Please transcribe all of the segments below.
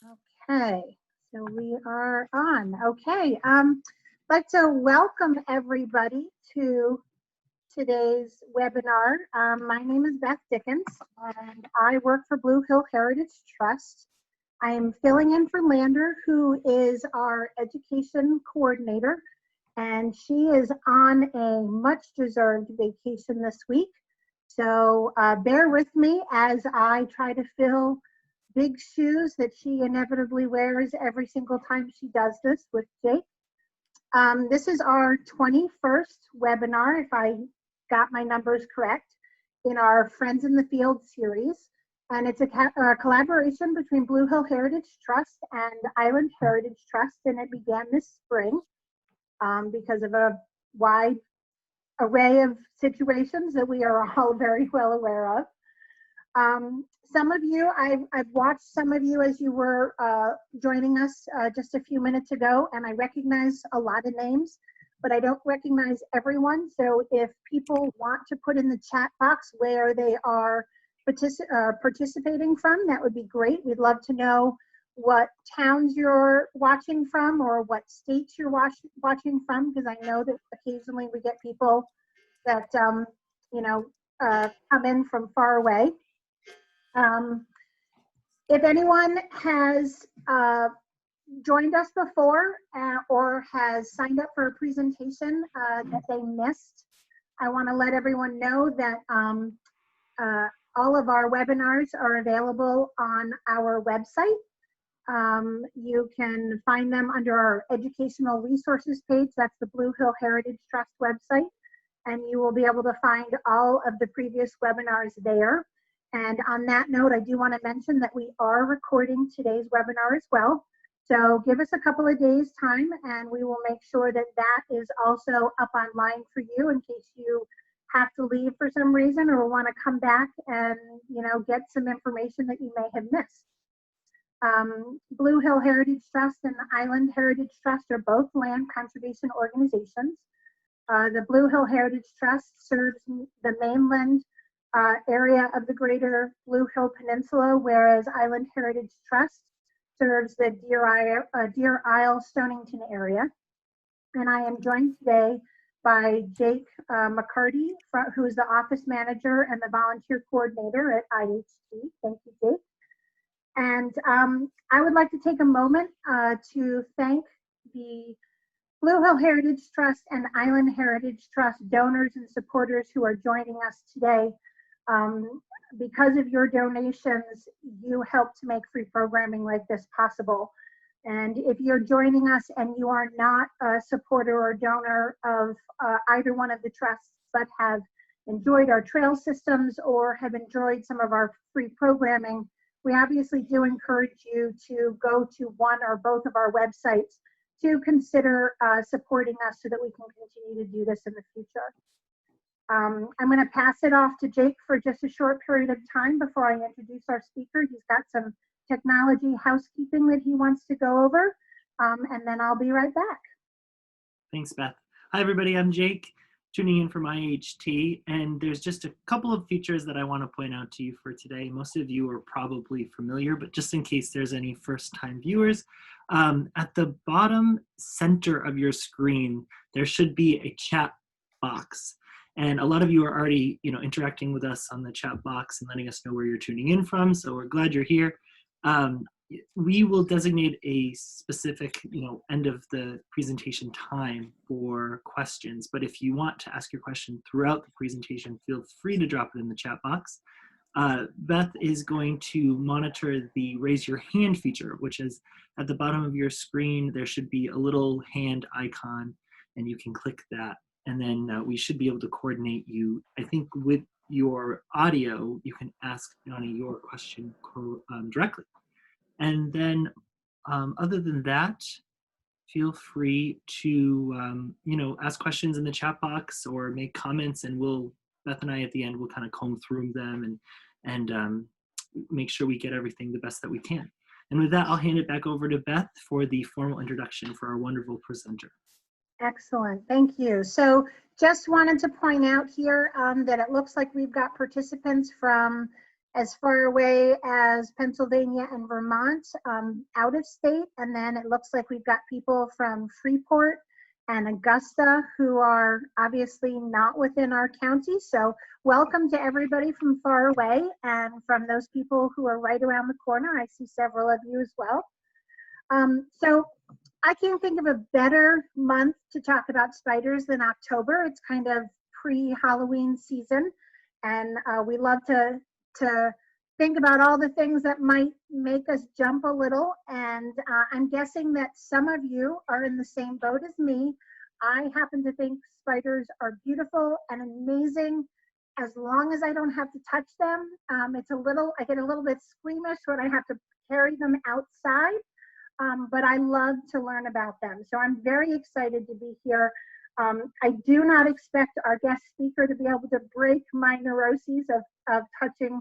Okay, so we are on. Okay, I'd like to welcome everybody to today's webinar. My name is Beth Dickens, and I work for Blue Hill Heritage Trust. I am filling in for Lander, who is our education coordinator, and she is on a much-deserved vacation this week. So bear with me as I try to fill big shoes that she inevitably wears every single time she does this with Jake. This is our 21st webinar, if I got my numbers correct, in our Friends in the Field series. And it's a collaboration between Blue Hill Heritage Trust and Island Heritage Trust, and it began this spring because of a wide array of situations that we are all very well aware of. Some of you, I've watched some of you as you were joining us just a few minutes ago, and I recognize a lot of names, but I don't recognize everyone. So if people want to put in the chat box where they are participating from, that would be great. We'd love to know what towns you're watching from or what states you're watching from, because I know that occasionally we get people that, come in from far away. If anyone has joined us before or has signed up for a presentation that they missed, I want to let everyone know that all of our webinars are available on our website. You can find them under our educational resources page. That's the Blue Hill Heritage Trust website, and you will be able to find all of the previous webinars there. And on that note, I do want to mention that we are recording today's webinar as well. So give us a couple of days time and we will make sure that that is also up online for you in case you have to leave for some reason or want to come back and get some information that you may have missed. Blue Hill Heritage Trust and the Island Heritage Trust are both land conservation organizations. The Blue Hill Heritage Trust serves the mainland area of the greater Blue Hill Peninsula, whereas Island Heritage Trust serves the Deer Isle Stonington area. And I am joined today by Jake McCarty, who is the office manager and the volunteer coordinator at BHHT. Thank you, Jake. And I would like to take a moment to thank the Blue Hill Heritage Trust and Island Heritage Trust donors and supporters who are joining us today. Because of your donations, you help to make free programming like this possible. And if you're joining us and you are not a supporter or donor of either one of the trusts, but have enjoyed our trail systems or have enjoyed some of our free programming, we obviously do encourage you to go to one or both of our websites to consider supporting us so that we can continue to do this in the future. I'm going to pass it off to Jake for just a short period of time before I introduce our speaker. He's got some technology housekeeping that he wants to go over, and then I'll be right back. Thanks, Beth. Hi, everybody. I'm Jake, tuning in from IHT, and there's just a couple of features that I want to point out to you for today. Most of you are probably familiar, but just in case there's any first-time viewers, at the bottom center of your screen, there should be a chat box. And a lot of you are already, interacting with us on the chat box and letting us know where you're tuning in from. So we're glad you're here. We will designate a specific, end of the presentation time for questions. But if you want to ask your question throughout the presentation, feel free to drop it in the chat box. Beth is going to monitor the raise your hand feature, which is at the bottom of your screen. There should be a little hand icon, and you can click that. And then we should be able to coordinate you. I think with your audio, you can ask Johnny your question directly. And then other than that, feel free to, ask questions in the chat box or make comments, and Beth and I at the end will kind of comb through them and make sure we get everything the best that we can. And with that, I'll hand it back over to Beth for the formal introduction for our wonderful presenter. Excellent, thank you. So just wanted to point out here that it looks like we've got participants from as far away as Pennsylvania and Vermont, out of state. And then it looks like we've got people from Freeport and Augusta who are obviously not within our county. So welcome to everybody from far away, and from those people who are right around the corner. I see several of you as well. So I can't think of a better month to talk about spiders than October. It's kind of pre-Halloween season, and we love to think about all the things that might make us jump a little. And I'm guessing that some of you are in the same boat as me. I happen to think spiders are beautiful and amazing as long as I don't have to touch them. I get a little bit squeamish when I have to carry them outside, but I love to learn about them. So I'm very excited to be here. I do not expect our guest speaker to be able to break my neuroses of touching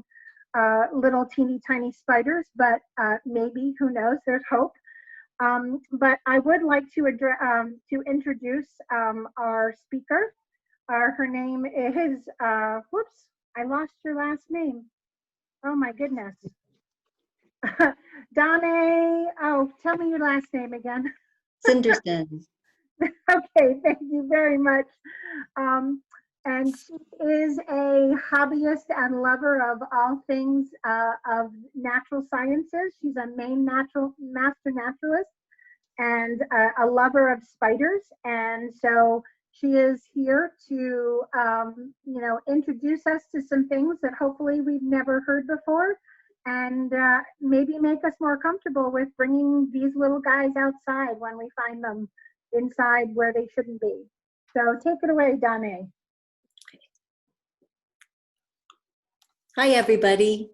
little teeny tiny spiders, but maybe, who knows, there's hope. But I would like to introduce our speaker. Her name is, whoops, I lost your last name. Oh my goodness. Donne, oh, tell me your last name again. Sinderson. Okay, thank you very much. And she is a hobbyist and lover of all things of natural sciences. She's a Maine master naturalist and a lover of spiders. And so she is here to, introduce us to some things that hopefully we've never heard before, and maybe make us more comfortable with bringing these little guys outside when we find them inside where they shouldn't be. So take it away, Donne. Hi, everybody.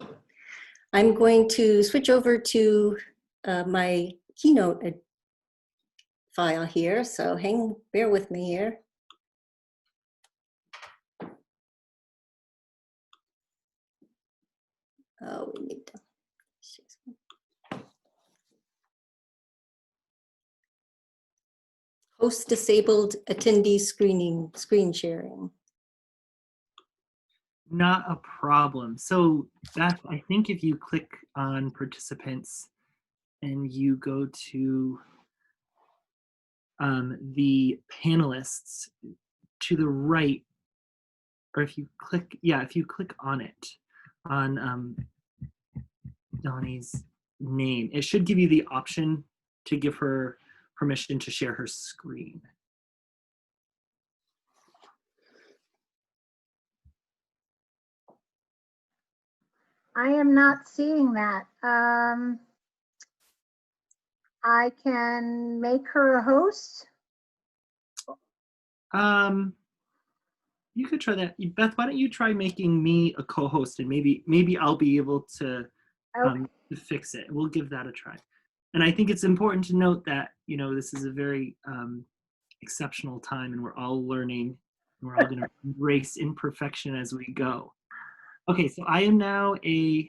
I'm going to switch over to my Keynote file here, so bear with me here. Oh, we need to. Host disabled attendee screen sharing. Not a problem. So Beth, I think if you click on participants and you go to the panelists to the right, or if you click on it, on Donnie's name, it should give you the option to give her permission to share her screen. I am not seeing that. I can make her a host. You could try that. Beth, why don't you try making me a co-host, and maybe I'll be able to, to fix it. We'll give that a try. And I think it's important to note that, this is a very exceptional time, and we're all learning, and we're all going to embrace imperfection as we go. Okay, so I am now and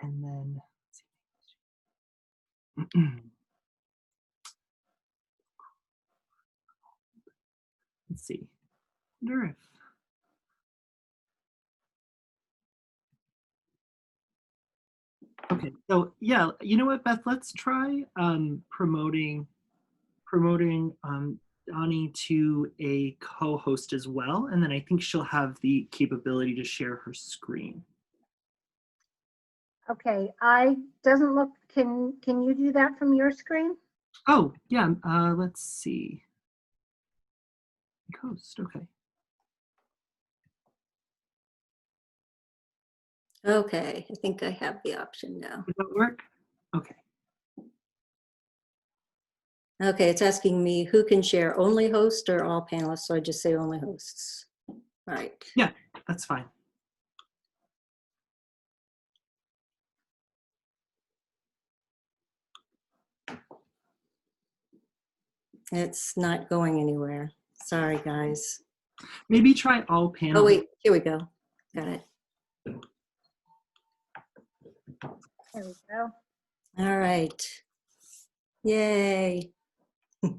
then, let's see. I wonder if, okay, so yeah, you know what, Beth, let's try promoting Donnie to a co-host as well, and then I think she'll have the capability to share her screen. Okay, doesn't look, can you do that from your screen? Oh, yeah, let's see. Host, okay. Okay, I think I have the option now. Does that work? Okay. Okay, it's asking me who can share, only host or all panelists, so I just say only hosts. Right. Yeah, that's fine. It's not going anywhere. Sorry, guys. Maybe try all panelists. Oh, wait, here we go. Got it. There we go. All right. Yay. Let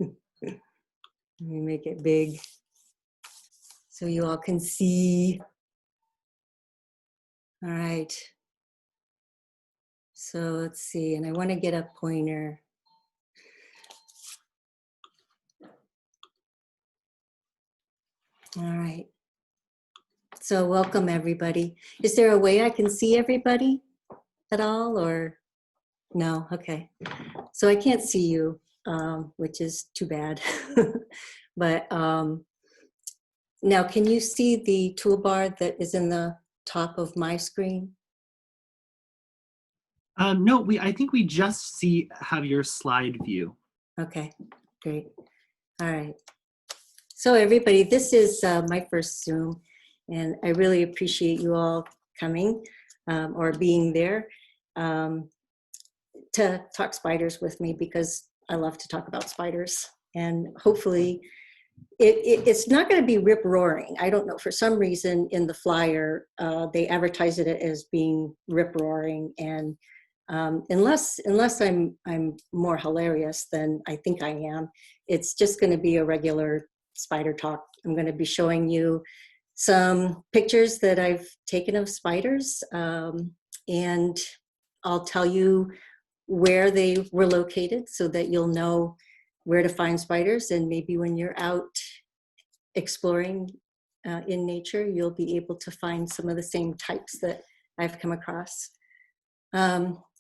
me make it big so you all can see. All right. So let's see, and I want to get a pointer. All right. So welcome everybody. Is there a way I can see everybody at all or no? Okay. So I can't see you, which is too bad. But now can you see the toolbar that is in the top of my screen? No, I think we just have your slide view. Okay, great. All right. So everybody, this is my first Zoom, and I really appreciate you all coming or being there to talk spiders with me, because I love to talk about spiders. And hopefully it's not going to be rip roaring. I don't know, for some reason in the flyer they advertise it as being rip roaring, and unless I'm more hilarious than I think I am, it's just going to be a regular spider talk. I'm going to be showing you some pictures that I've taken of spiders, and I'll tell you where they were located so that you'll know where to find spiders, and maybe when you're out exploring in nature, you'll be able to find some of the same types that I've come across.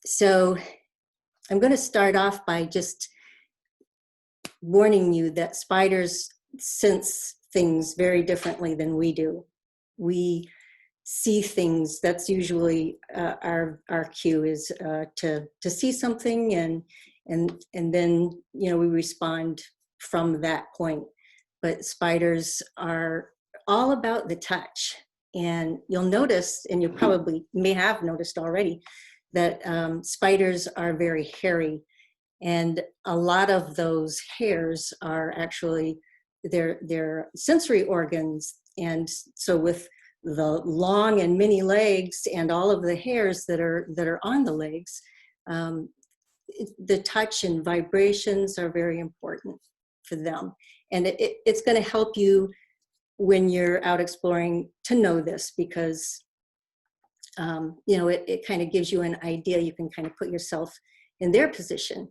So I'm going to start off by just warning you that spiders sense things very differently than we do. We see things. That's usually our cue, is to see something, and then we respond from that point. But spiders are all about the touch, and you'll notice, and you probably may have noticed already, that spiders are very hairy, and a lot of those hairs are actually their sensory organs. And so with the long and many legs and all of the hairs that are on the legs, the touch and vibrations are very important for them. And it's going to help you when you're out exploring to know this, because it kind of gives you an idea. You can kind of put yourself in their position.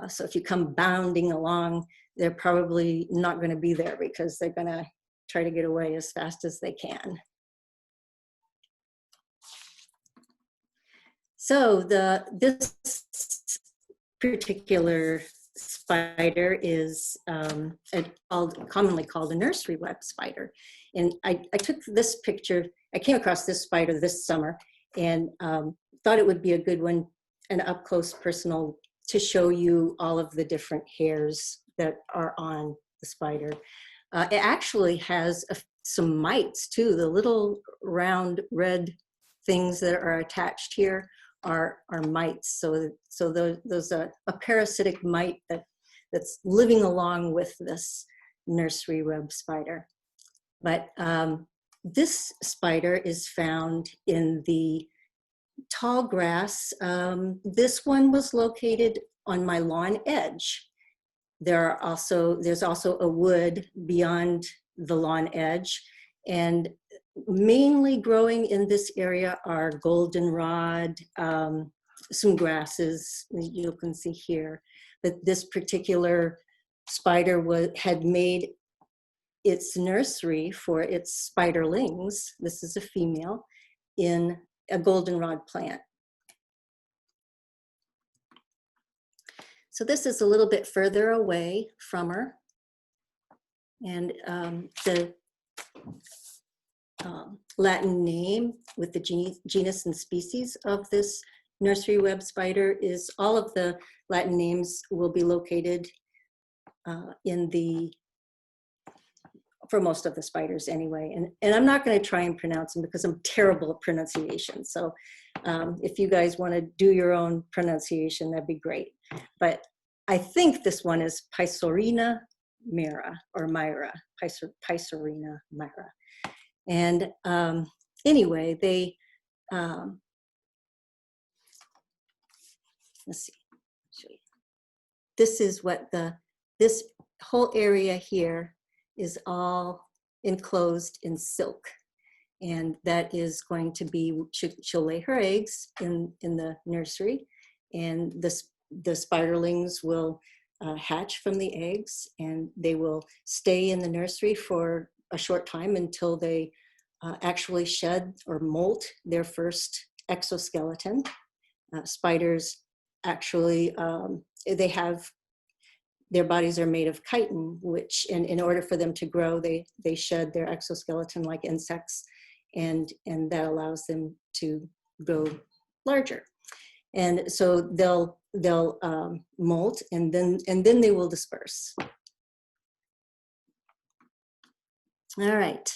So if you come bounding along, they're probably not going to be there, because they're going to try to get away as fast as they can. So this particular spider is commonly called a nursery web spider. And I took this picture, I came across this spider this summer, and thought it would be a good one, an up close personal, to show you all of the different hairs that are on the spider. It actually has some mites too. The little round red things that are attached here are mites. So those are a parasitic mite that's living along with this nursery web spider. But this spider is found in the tall grass. This one was located on my lawn edge. There's also a wood beyond the lawn edge, and mainly growing in this area are goldenrod, some grasses you can see here. But this particular spider had made its nursery for its spiderlings, this is a female, in a goldenrod plant. So this is a little bit further away from her. And the Latin name with the genus and species of this nursery web spider is, all of the Latin names will be located for most of the spiders anyway. And I'm not going to try and pronounce them because I'm terrible at pronunciation. So if you guys want to do your own pronunciation, that'd be great. But I think this one is Pisorina mira, or myra, Pisorina myra. And anyway, they, let's see, show you. This is what this whole area here is all enclosed in silk. And that is going to be, she'll lay her eggs in the nursery, and the spiderlings will hatch from the eggs, and they will stay in the nursery for a short time until they actually shed or molt their first exoskeleton. Spiders actually, their bodies are made of chitin, which in order for them to grow, they shed their exoskeleton like insects, and that allows them to grow larger. And so they'll molt, and then they will disperse. All right.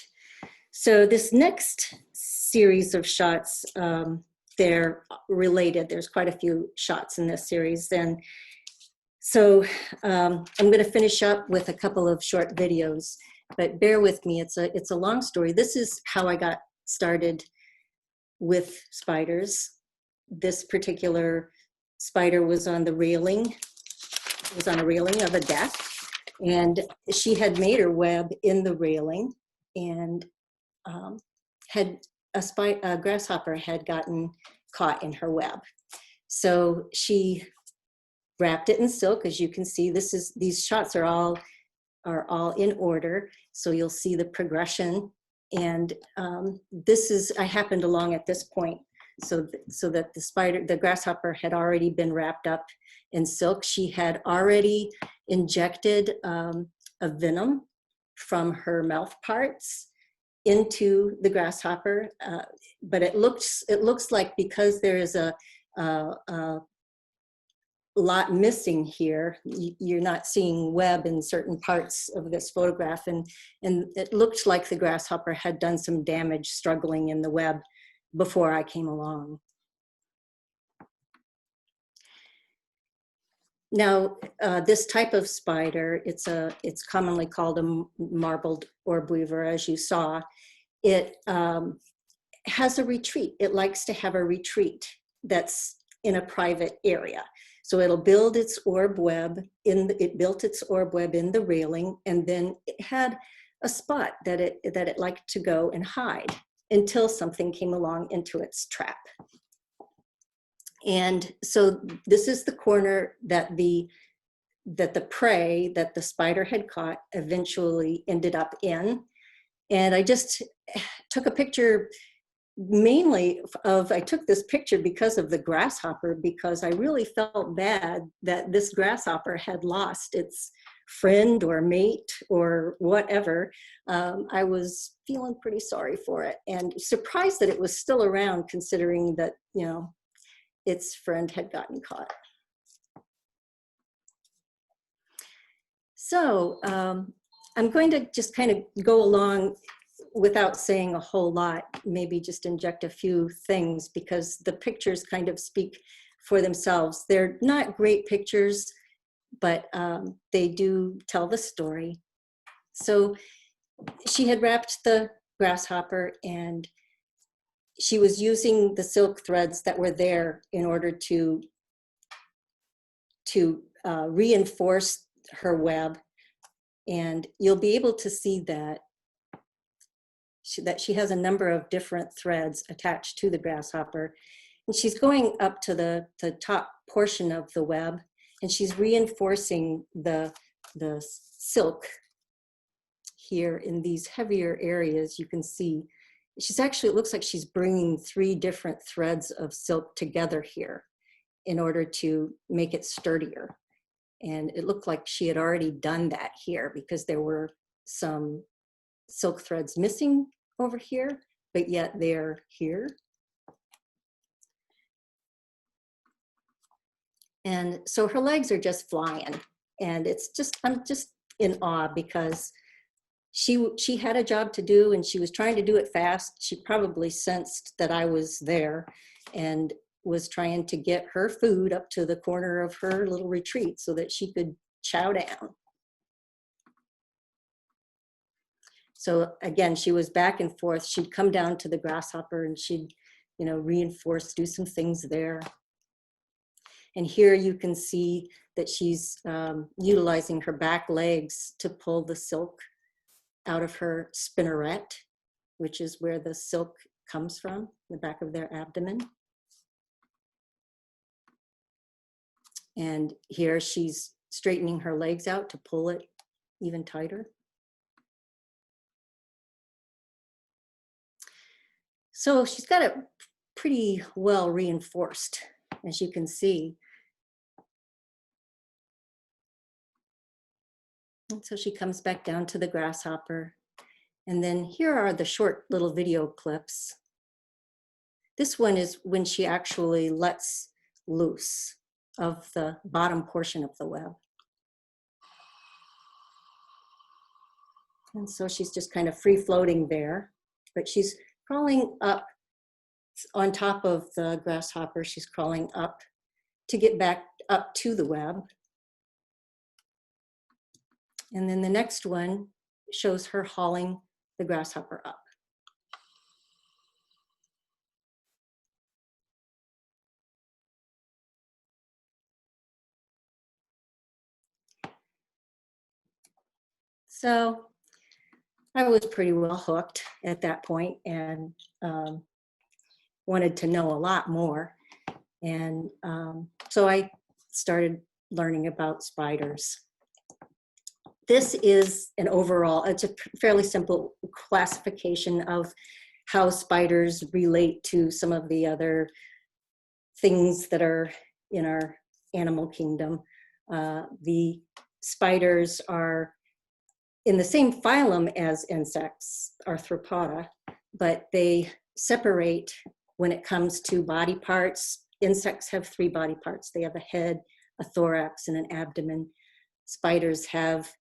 So this next series of shots, they're related. There's quite a few shots in this series. And so I'm going to finish up with a couple of short videos, but bear with me. It's a long story. This is how I got started with spiders. This particular spider was on the railing. It was on a railing of a deck, and she had made her web in the railing, and had a grasshopper had gotten caught in her web. So she wrapped it in silk. As you can see, these shots are all in order. So you'll see the progression. And I happened along at this point, so that the grasshopper had already been wrapped up in silk. She had already injected a venom from her mouth parts into the grasshopper, but it looks like, because there is a lot missing here, you're not seeing web in certain parts of this photograph, and it looked like the grasshopper had done some damage struggling in the web before I came along. Now, this type of spider, it's commonly called a marbled orb weaver, as you saw. It has a retreat. It likes to have a retreat that's in a private area. So it'll build its orb web it built its orb web in the railing, and then it had a spot that it liked to go and hide until something came along into its trap. And so this is the corner that the prey that the spider had caught eventually ended up in. And I just took a picture I took this picture because of the grasshopper, because I really felt bad that this grasshopper had lost its friend or mate or whatever. I was feeling pretty sorry for it, and surprised that it was still around, considering that, its friend had gotten caught. So I'm going to just kind of go along without saying a whole lot, maybe just inject a few things, because the pictures kind of speak for themselves. They're not great pictures, but they do tell the story. So she had wrapped the grasshopper, and she was using the silk threads that were there in order to reinforce her web. And you'll be able to see that she has a number of different threads attached to the grasshopper. And she's going up to the top portion of the web, and she's reinforcing the silk here in these heavier areas. You can see it looks like she's bringing 3 different threads of silk together here in order to make it sturdier. And it looked like she had already done that here, because there were some silk threads missing over here, but yet they're here. And so her legs are just flying, and I'm just in awe, because she had a job to do, and she was trying to do it fast. She probably sensed that I was there and was trying to get her food up to the corner of her little retreat so that she could chow down. So again, she was back and forth. She'd come down to the grasshopper, and she'd, reinforce, do some things there. And here you can see that she's utilizing her back legs to pull the silk out of her spinneret. which is where the silk comes from, the back of their abdomen. And here she's straightening her legs out to pull it even tighter. So she's got it pretty well reinforced, as you can see. And so she comes back down to the grasshopper. And then here are the short little video clips. This one is when she actually lets loose of the bottom portion of the web. And so she's just kind of free floating there, but she's crawling up on top of the grasshopper. She's crawling up to get back up to the web. And then the next one shows her hauling the grasshopper up. So I was pretty well hooked at that point and wanted to know a lot more. And so I started learning about spiders. This is an overall, it's a fairly simple classification of how spiders relate to some of the other things that are in our animal kingdom. The spiders are in the same phylum as insects, Arthropoda, but they separate when it comes to body parts. Insects have 3 body parts. They have a head, a thorax, and an abdomen. Spiders have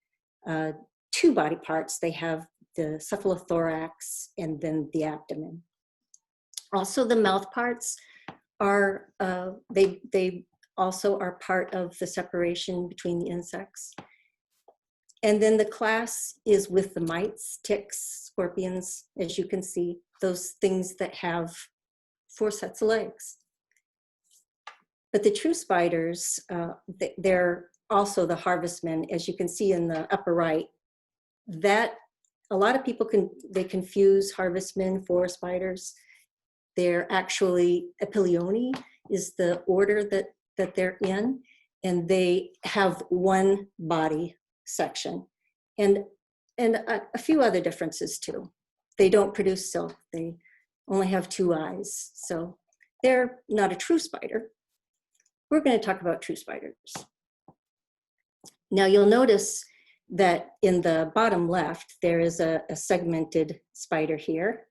2 body parts. They have the cephalothorax and then the abdomen. Also, the mouth parts are, they also are part of the separation between the insects. And then the class is with the mites, ticks, scorpions, as you can see, those things that have 4 sets of legs. But the true spiders, they're also the harvestmen, as you can see in the upper right. That a lot of people they confuse harvestmen for spiders. They're actually Epilione is the order that they're in, and they have 1 body section and a few other differences too. They don't produce silk. They only have 2 eyes, so they're not a true spider. We're going to talk about true spiders. Now you'll notice that in the bottom left, there is a segmented spider here.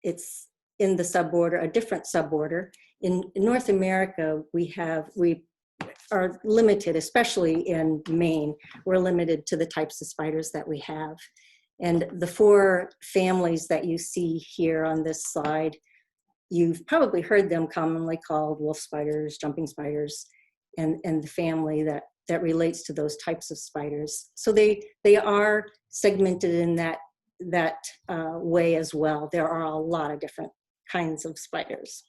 It's in the suborder, a different suborder. In North America, we are limited, especially in Maine, we're limited to the types of spiders that we have. And the 4 families that you see here on this slide, you've probably heard them commonly called wolf spiders, jumping spiders, and the family that relates to those types of spiders. So they are segmented in that way as well. There are a lot of different kinds of spiders.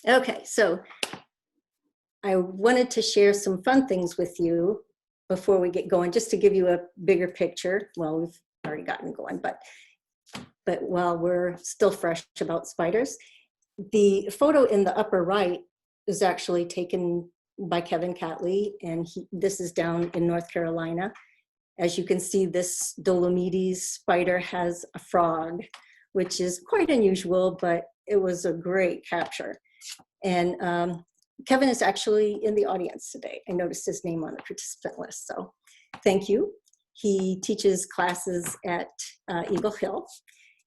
Okay, so I wanted to share some fun things with you before we get going, just to give you a bigger picture. Well, we've already gotten going, but while we're still fresh about spiders, the photo in the upper right is actually taken by Kevin Catley, and this is down in North Carolina. As you can see, this Dolomites spider has a frog, which is quite unusual, but it was a great capture. And Kevin is actually in the audience today. I noticed his name on the participant list, so thank you. He teaches classes at Eagle Hill,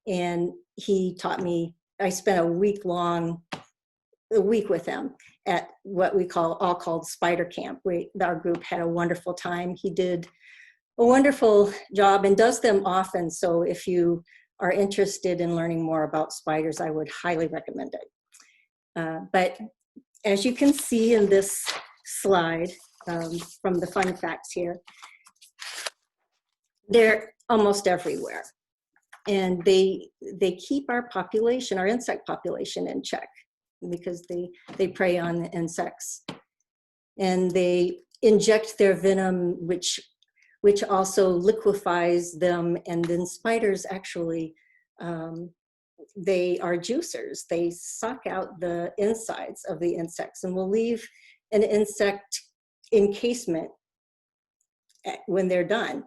and he taught me, I spent a week with him at what we all called Spider Camp. Our group had a wonderful time. He did a wonderful job and does them often, so if you are interested in learning more about spiders, I would highly recommend it. But as you can see in this slide from the fun facts here, they're almost everywhere. And they keep our population, our insect population in check because they prey on the insects. And they inject their venom, which which also liquefies them. And then spiders actually, they are juicers. They suck out the insides of the insects and will leave an insect encasement when they're done.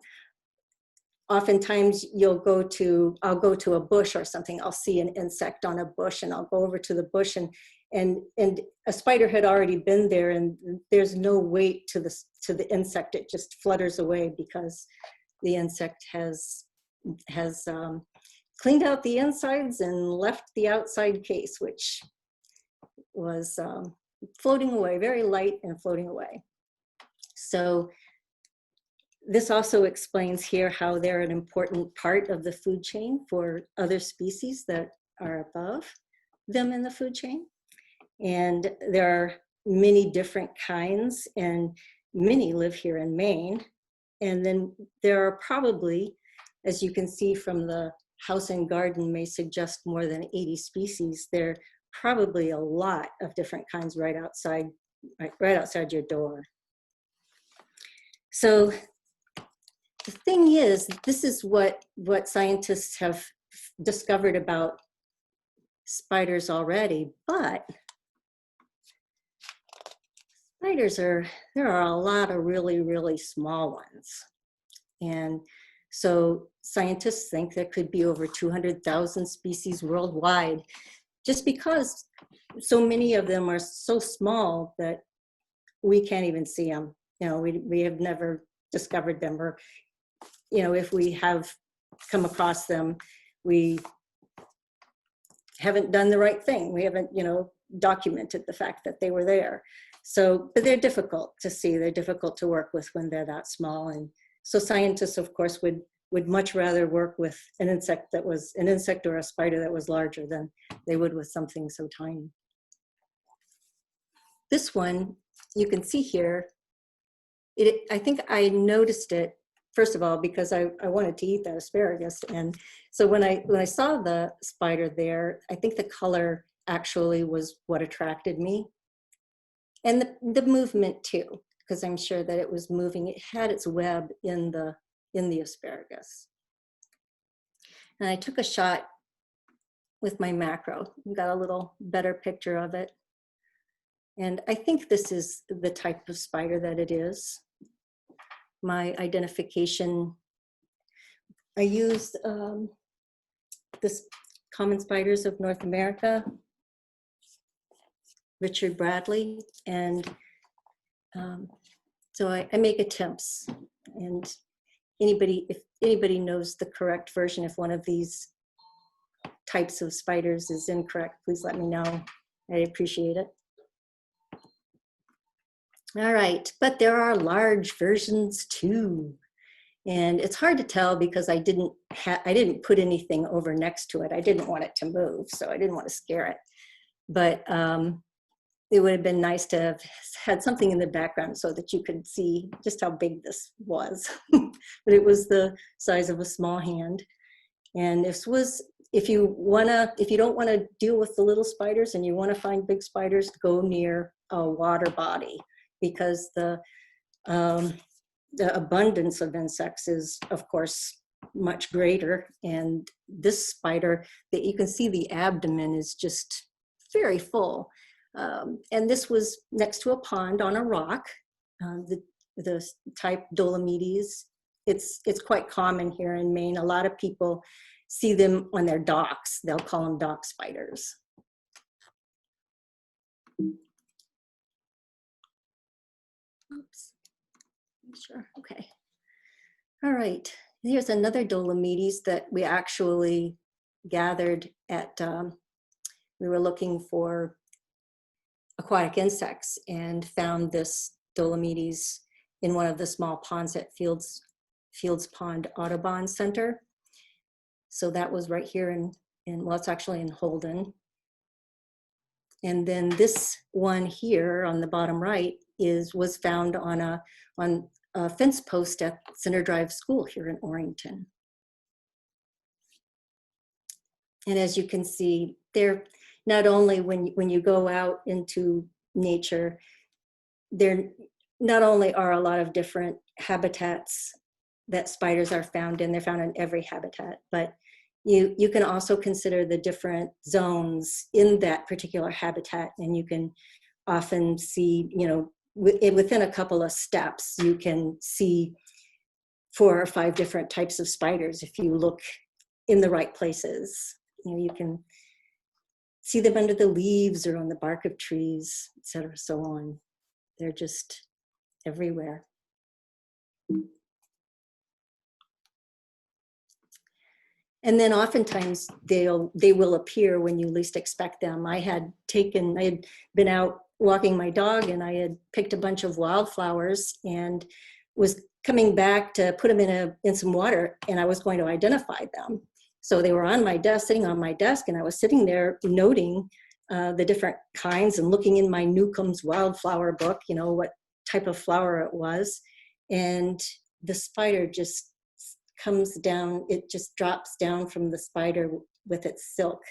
Oftentimes I'll go to a bush or something, I'll see an insect on a bush and I'll go over to the bush and a spider had already been there and there's no weight to the insect. It just flutters away because the insect has cleaned out the insides and left the outside case, which was floating away, very light and floating away. So this also explains here how they're an important part of the food chain for other species that are above them in the food chain. And there are many different kinds, and many live here in Maine. And then there are probably, as you can see from the house and garden may suggest more than 80 species, there are probably a lot of different kinds right outside your door. So the thing is, this is what scientists have discovered about spiders already, but there are a lot of really, really small ones. And so scientists think there could be over 200,000 species worldwide, just because so many of them are so small that we can't even see them. You know, we have never discovered them, or, you know, if we have come across them, we haven't done the right thing. We haven't, you know, documented the fact that they were there. So, but they're difficult to see. They're difficult to work with when they're that small. And so scientists, of course, would much rather work with an insect or a spider that was larger than they would with something so tiny. This one, you can see here, I think I noticed it, first of all, because I wanted to eat that asparagus. And so when I saw the spider there, I think the color actually was what attracted me. And the movement too, because I'm sure that it was moving. It had its web in the asparagus. And I took a shot with my macro, got a little better picture of it. And I think this is the type of spider that it is. My identification, I used this Common Spiders of North America, Richard Bradley, and so I make attempts. And if anybody knows the correct version, if one of these types of spiders is incorrect, please let me know. I appreciate it. All right, but there are large versions too. And it's hard to tell because I didn't put anything over next to it. I didn't want it to move, so I didn't want to scare it. But it would have been nice to have had something in the background so that you could see just how big this was. But it was the size of a small hand. And this was, if you don't want to deal with the little spiders and you want to find big spiders, go near a water body, because the abundance of insects is, of course, much greater. And this spider, that you can see the abdomen is just very full. And this was next to a pond on a rock, the type Dolomites. It's quite common here in Maine. A lot of people see them on their docks. They'll call them dock spiders. Oops, sure, okay. All right, here's another Dolomites that we actually gathered at, we were looking for aquatic insects and found this Dolomites in one of the small ponds at Fields Pond Audubon Center. So that was right here well, it's actually in Holden. And then this one here on the bottom right was found on a fence post at Center Drive School here in Orrington. And as you can see, they're not only when you go out into nature, there not only are a lot of different habitats that spiders are found in. They're found in every habitat, but you can also consider the different zones in that particular habitat, and you can often see, you know, within a couple of steps, you can see 4 or 5 different types of spiders if you look in the right places. You know, you can see them under the leaves or on the bark of trees, et cetera, so on. They're just everywhere. And then oftentimes they will appear when you least expect them. I had been out walking my dog, and I had picked a bunch of wildflowers and was coming back to put them in some water, and I was going to identify them. So they were on my desk, sitting on my desk, and I was sitting there noting the different kinds and looking in my Newcomb's wildflower book, you know, what type of flower it was. And the spider just comes down, it just drops down from the spider with its silk.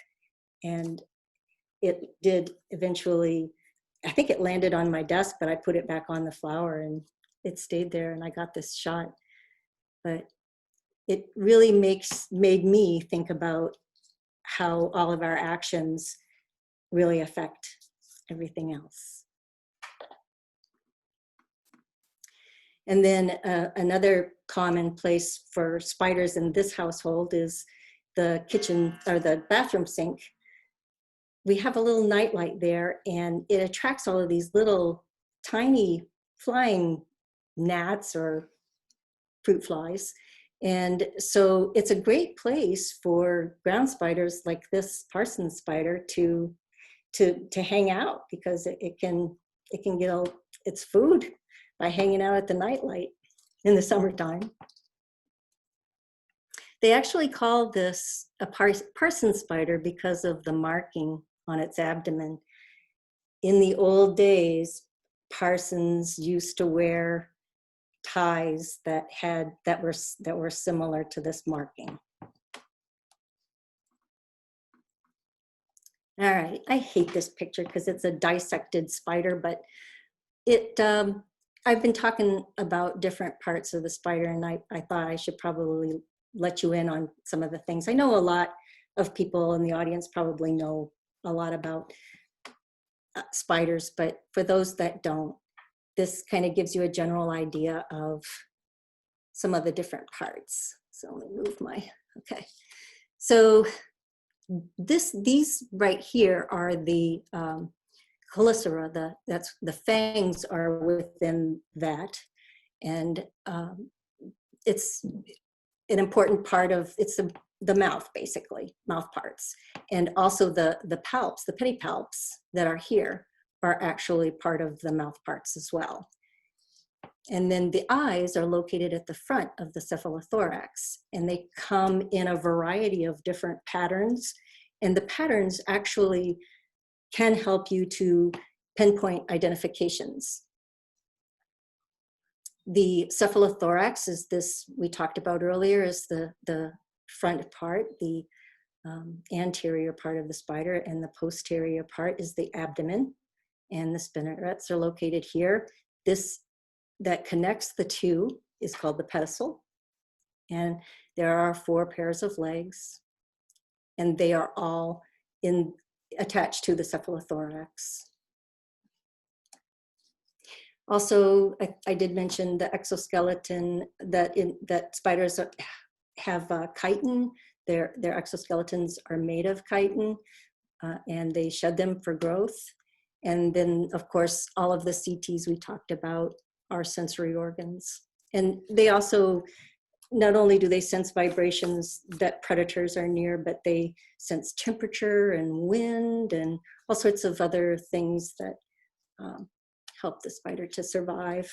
And it did eventually, I think it landed on my desk, but I put it back on the flower and it stayed there, and I got this shot. But it really made me think about how all of our actions really affect everything else. And then another common place for spiders in this household is the kitchen or the bathroom sink. We have a little nightlight there, and it attracts all of these little tiny flying gnats or fruit flies. And so it's a great place for ground spiders like this Parsons spider to hang out, because it can get its food by hanging out at the nightlight in the summertime. They actually call this a Parsons spider because of the marking on its abdomen. In the old days, Parsons used to wear ties that were similar to this marking. All right, I hate this picture because it's a dissected spider, but I've been talking about different parts of the spider, and I thought I should probably let you in on some of the things. I know a lot of people in the audience probably know a lot about spiders, but for those that don't, this kind of gives you a general idea of some of the different parts. So let me move okay. So these right here are the chelicera, the fangs are within that. And it's an important part of, it's the mouth, basically, mouth parts. And also the palps, the pedipalps that are here are actually part of the mouth parts as well. And then the eyes are located at the front of the cephalothorax, and they come in a variety of different patterns. And the patterns actually can help you to pinpoint identifications. The cephalothorax is this, we talked about earlier, is the front part, the anterior part of the spider, and the posterior part is the abdomen. And the spinnerets are located here. This that connects the two is called the pedicel. And there are 4 pairs of legs, and they are all attached to the cephalothorax. Also, I did mention the exoskeleton that spiders have chitin. Their exoskeletons are made of chitin, and they shed them for growth. And then, of course, all of the CTs we talked about are sensory organs. And they also, not only do they sense vibrations that predators are near, but they sense temperature and wind and all sorts of other things that help the spider to survive.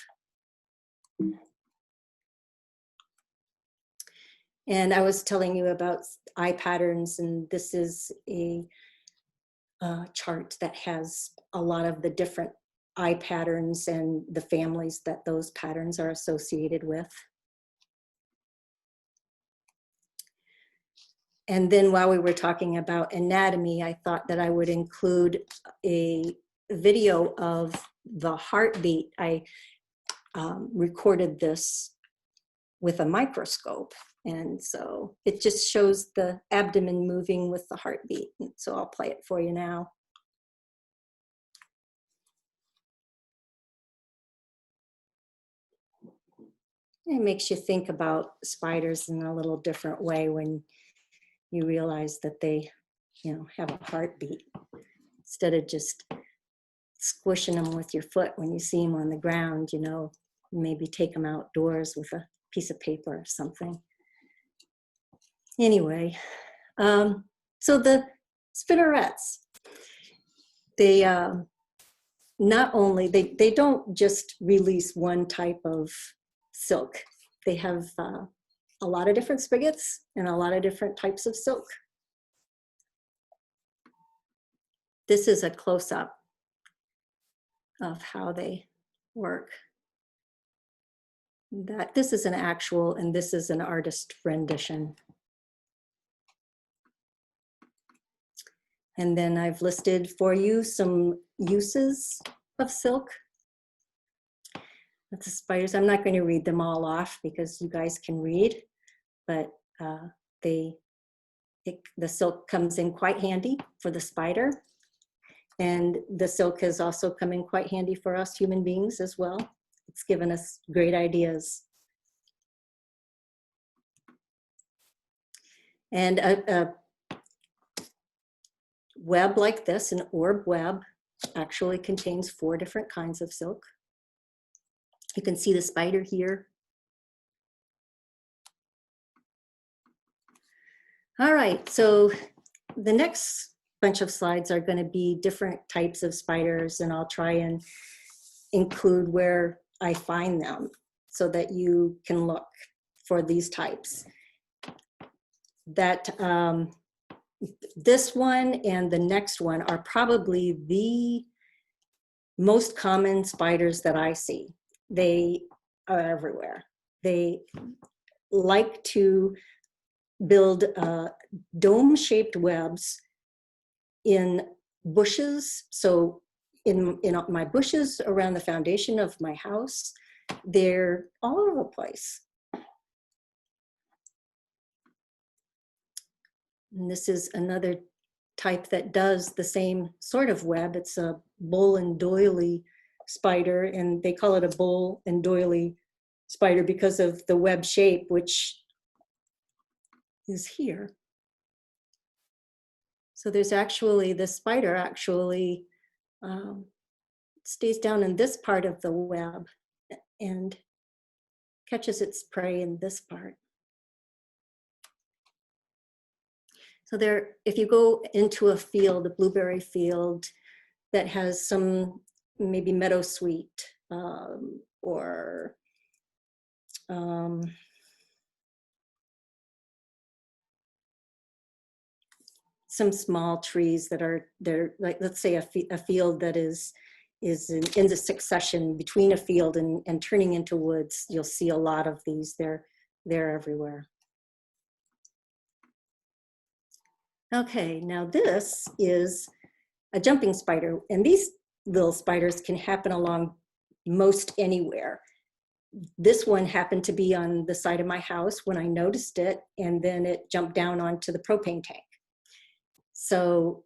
And I was telling you about eye patterns, and this is a chart that has a lot of the different eye patterns and the families that those patterns are associated with. And then while we were talking about anatomy, I thought that I would include a video of the heartbeat. I recorded this with a microscope. And so it just shows the abdomen moving with the heartbeat. And so I'll play it for you now. It makes you think about spiders in a little different way when you realize that they, have a heartbeat, instead of just squishing them with your foot when you see them on the ground. Maybe take them outdoors with a piece of paper or something. Anyway, so the spinnerets, they not only, they don't just release one type of silk. They have a lot of different spigots and a lot of different types of silk. This is a close-up of how they work. This is an actual, and this is an artist rendition. And then I've listed for you some uses of silk. That's the spiders. I'm not going to read them all off because you guys can read, but the silk comes in quite handy for the spider. And the silk has also come in quite handy for us human beings as well. It's given us great ideas. And a web like this, an orb web, actually contains 4 different kinds of silk. You can see the spider here. All right, so the next bunch of slides are going to be different types of spiders, and I'll try and include where I find them so that you can look for these types. That this one and the next one are probably the most common spiders that I see. They are everywhere. They like to build dome-shaped webs in bushes. So in my bushes around the foundation of my house, they're all over the place. And this is another type that does the same sort of web. It's a bull and doily spider, and they call it a bull and doily spider because of the web shape, which is here. So there's actually, the spider actually stays down in this part of the web and catches its prey in this part. So there, if you go into a field, a blueberry field that has some maybe meadowsweet or some small trees that are there, like let's say a field that is in the succession between a field and turning into woods, you'll see a lot of these. They're everywhere. Okay, now this is a jumping spider, and these little spiders can happen along most anywhere. This one happened to be on the side of my house when I noticed it, and then it jumped down onto the propane tank. So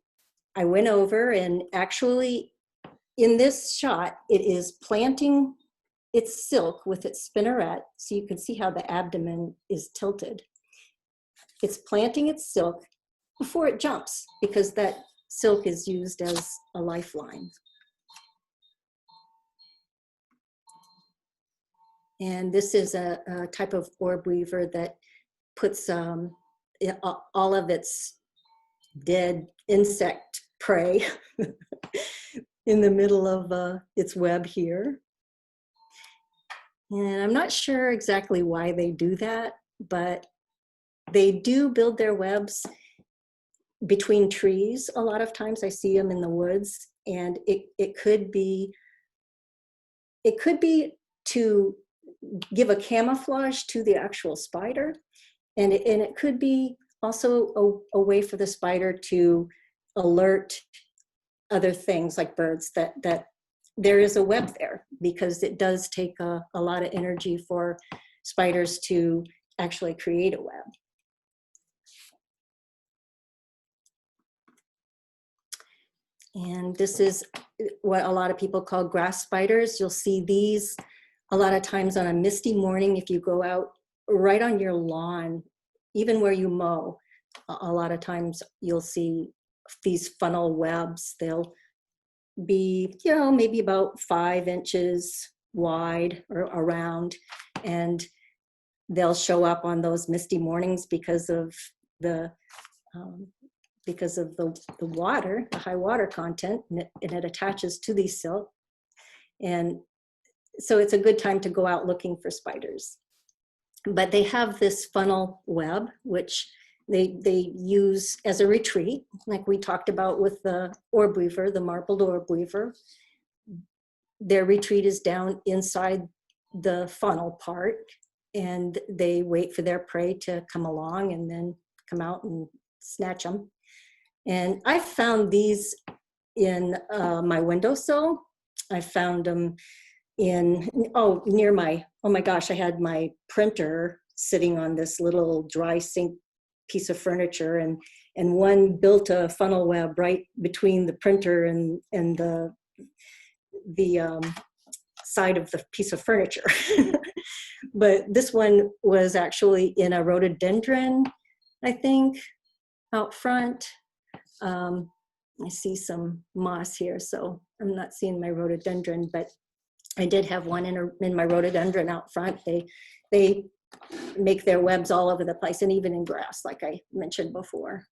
I went over, and actually in this shot, it is planting its silk with its spinneret. So you can see how the abdomen is tilted. It's planting its silk before it jumps, because that silk is used as a lifeline. And this is a type of orb weaver that puts all of its dead insect prey in the middle of its web here. And I'm not sure exactly why they do that, but they do build their webs between trees. A lot of times I see them in the woods, and it could be to give a camouflage to the actual spider, and it could be also a way for the spider to alert other things like birds that there is a web there, because it does take a lot of energy for spiders to actually create a web. And this is what a lot of people call grass spiders. You'll see these a lot of times on a misty morning if you go out right on your lawn, even where you mow. A lot of times you'll see these funnel webs. They'll be, you know, maybe about 5 inches wide or around, and they'll show up on those misty mornings because of the water, the high water content, and it attaches to these silk. And so it's a good time to go out looking for spiders. But they have this funnel web, which they use as a retreat, like we talked about with the Orb Weaver, the marbled Orb Weaver. Their retreat is down inside the funnel part, and they wait for their prey to come along and then come out and snatch them. And I found these in my windowsill. I found them in, near my, oh my gosh, I had my printer sitting on this little dry sink piece of furniture, and one built a funnel web right between the printer and the side of the piece of furniture. But this one was actually in a rhododendron, I think, out front. I see some moss here, so I'm not seeing my rhododendron, but I did have one in my rhododendron out front. They make their webs all over the place, and even in grass, like I mentioned before.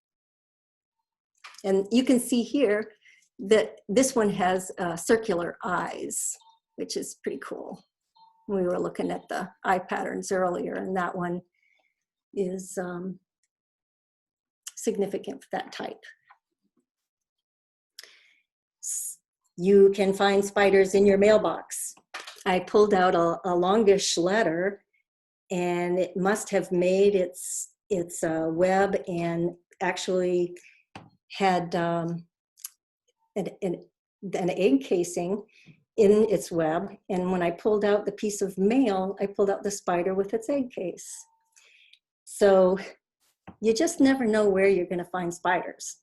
And you can see here that this one has circular eyes, which is pretty cool. We were looking at the eye patterns earlier, and that one is significant for that type. You can find spiders in your mailbox. I pulled out a longish letter, and it must have made its web and actually had an egg casing in its web. And when I pulled out the piece of mail, I pulled out the spider with its egg case. So you just never know where you're going to find spiders.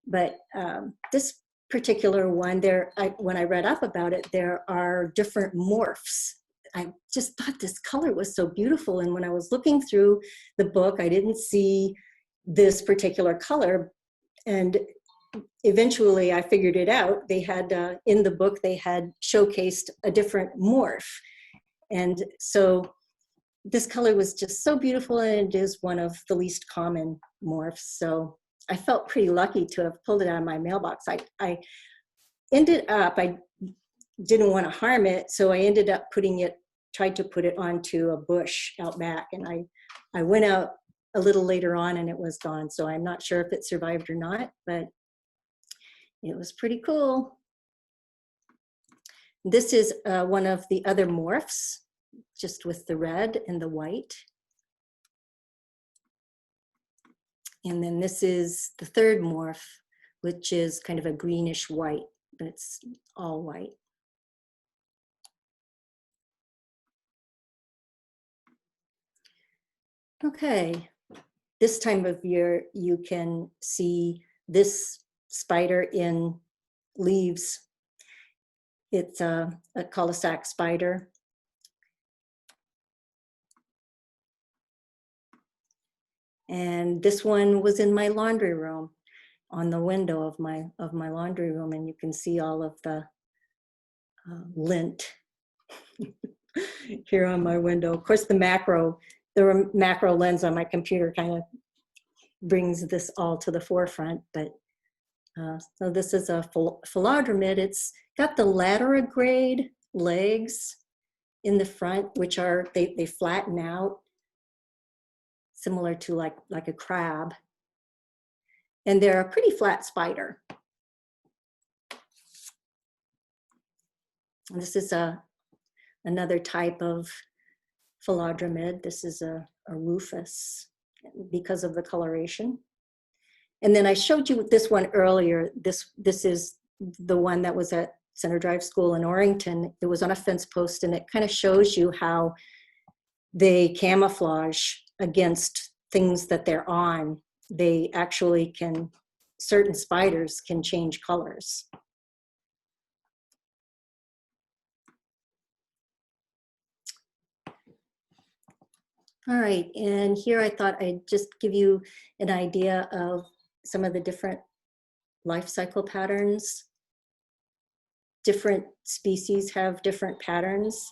But this particular one, when I read up about it, there are different morphs. I just thought this color was so beautiful. And when I was looking through the book, I didn't see this particular color. And eventually I figured it out. They had, in the book, they had showcased a different morph. And so this color was just so beautiful, and it is one of the least common morphs. So I felt pretty lucky to have pulled it out of my mailbox. I ended up, I didn't want to harm it, so I ended up tried to put it onto a bush out back, and I went out a little later on and it was gone. So I'm not sure if it survived or not, but it was pretty cool. This is one of the other morphs, just with the red and the white. And then this is the third morph, which is kind of a greenish white, but it's all white. Okay, this time of year, you can see this spider in leaves. It's a Cul-De-Sac Spider. And this one was in my laundry room, on the window of my laundry room, and you can see all of the lint here on my window. Of course, the macro lens on my computer kind of brings this all to the forefront. But so this is a Philodromid. It's got the laterigrade legs in the front, which are they flatten out, similar to like a crab. And they're a pretty flat spider. And this is another type of Philodromid. This is a rufous because of the coloration. And then I showed you this one earlier. This is the one that was at Center Drive School in Orrington. It was on a fence post, and it kind of shows you how they camouflage against things that they're on. They actually can, certain spiders can change colors. All right, and here I thought I'd just give you an idea of some of the different life cycle patterns. Different species have different patterns,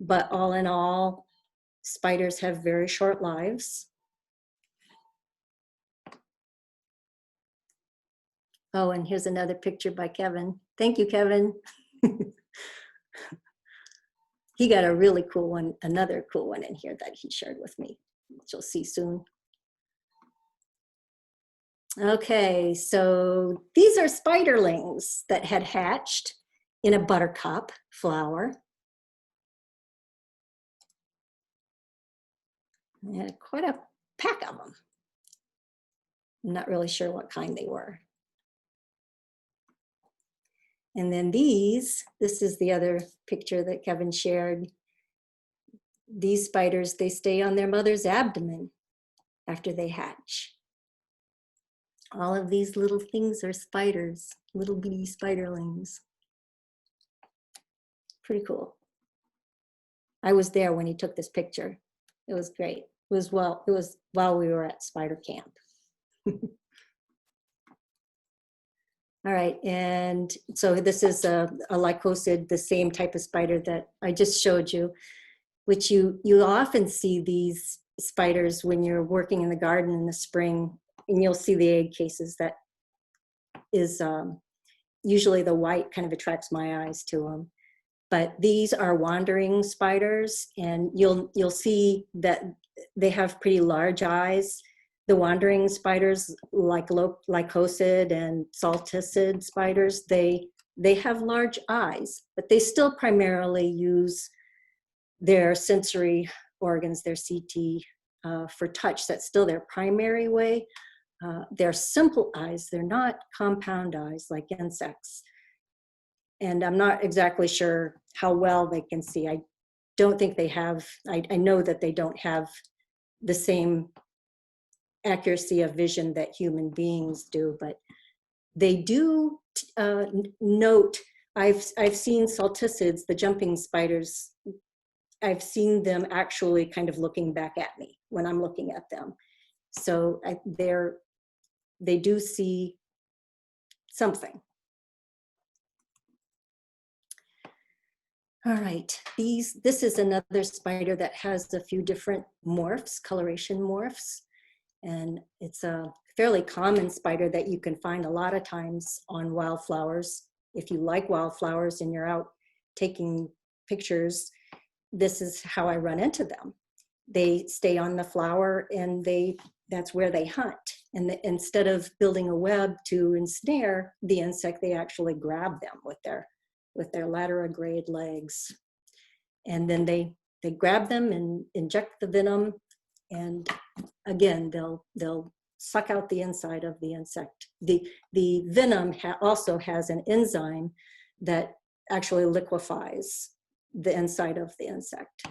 but all in all, spiders have very short lives. Oh, and here's another picture by Kevin. Thank you, Kevin. He got a really cool one, another cool one in here that he shared with me, which you'll see soon. Okay, so these are spiderlings that had hatched in a buttercup flower. I had quite a pack of them. I'm not really sure what kind they were. And then this is the other picture that Kevin shared. These spiders, they stay on their mother's abdomen after they hatch. All of these little things are spiders, little bitty spiderlings. Pretty cool. I was there when he took this picture. It was great. It was while we were at spider camp. All right, and so this is a Lycosid, the same type of spider that I just showed you, which you often see these spiders when you're working in the garden in the spring, and you'll see the egg cases. That is usually the white kind of attracts my eyes to them. But these are wandering spiders, and you'll see that they have pretty large eyes. The wandering spiders, like Lycosid and Salticid spiders, they have large eyes, but they still primarily use their sensory organs, their CT, for touch. That's still their primary way. They're simple eyes. They're not compound eyes like insects. And I'm not exactly sure how well they can see. I don't think they have, I know that they don't have the same accuracy of vision that human beings do, but they do note. I've seen Salticids, the jumping spiders. I've seen them actually kind of looking back at me when I'm looking at them. So they do see something. All right, this is another spider that has a few different morphs, coloration morphs. And it's a fairly common spider that you can find a lot of times on wildflowers. If you like wildflowers and you're out taking pictures, this is how I run into them. They stay on the flower, and that's where they hunt. And instead of building a web to ensnare the insect, they actually grab them with their lateral-grade legs. And then they grab them and inject the venom. And again, they'll suck out the inside of the insect. The venom also has an enzyme that actually liquefies the inside of the insect.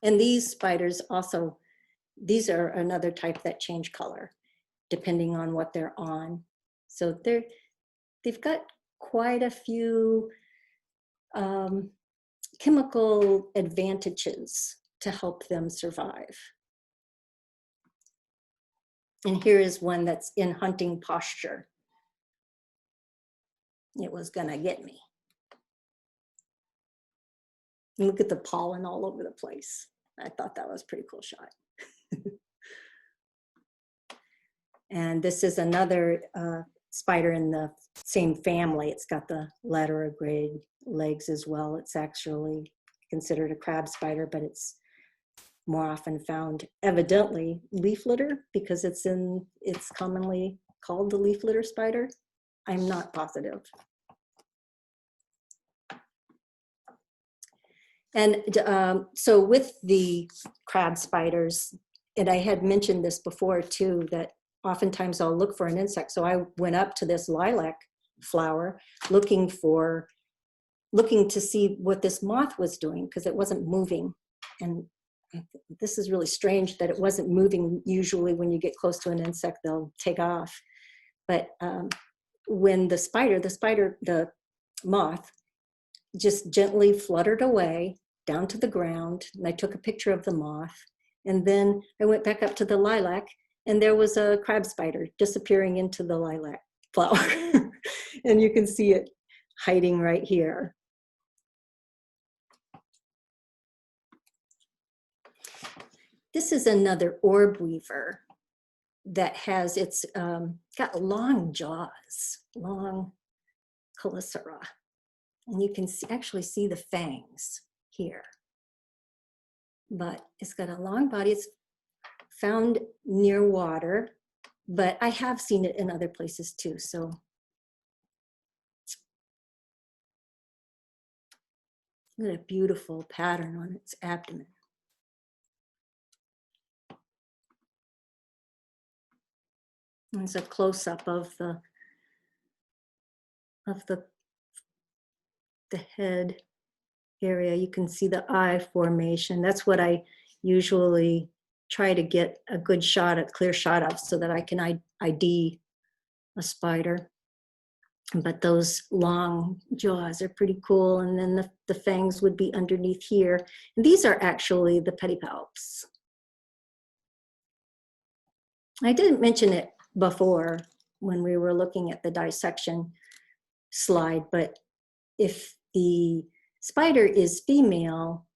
And these spiders also, these are another type that change color depending on what they're on. So they've got quite a few chemical advantages to help them survive. And here is one that's in hunting posture. It was gonna get me. Look at the pollen all over the place. I thought that was a pretty cool shot. And this is another spider in the same family. It's got the lateral-grade legs as well. It's actually considered a crab spider, but it's more often found, evidently, leaf litter, because it's commonly called the leaf litter spider. I'm not positive. And so with the crab spiders, and I had mentioned this before too, that oftentimes I'll look for an insect. So I went up to this lilac flower looking for looking to see what this moth was doing because it wasn't moving. And this is really strange that it wasn't moving. Usually when you get close to an insect, they'll take off. But when the moth just gently fluttered away down to the ground, and I took a picture of the moth, and then I went back up to the lilac, and there was a crab spider disappearing into the lilac flower. And you can see it hiding right here. This is another orb weaver that has, it's got long jaws, long chelicera. And you can actually see the fangs here. But it's got a long body. It's found near water, but I have seen it in other places too. So look at a beautiful pattern on its abdomen. And it's a close-up of the head area. You can see the eye formation. That's what I usually try to get a good shot, a clear shot of, so that I can ID a spider. But those long jaws are pretty cool. And then the fangs would be underneath here. And these are actually the pedipalps. I didn't mention it before when we were looking at the dissection slide, but if the spider is female,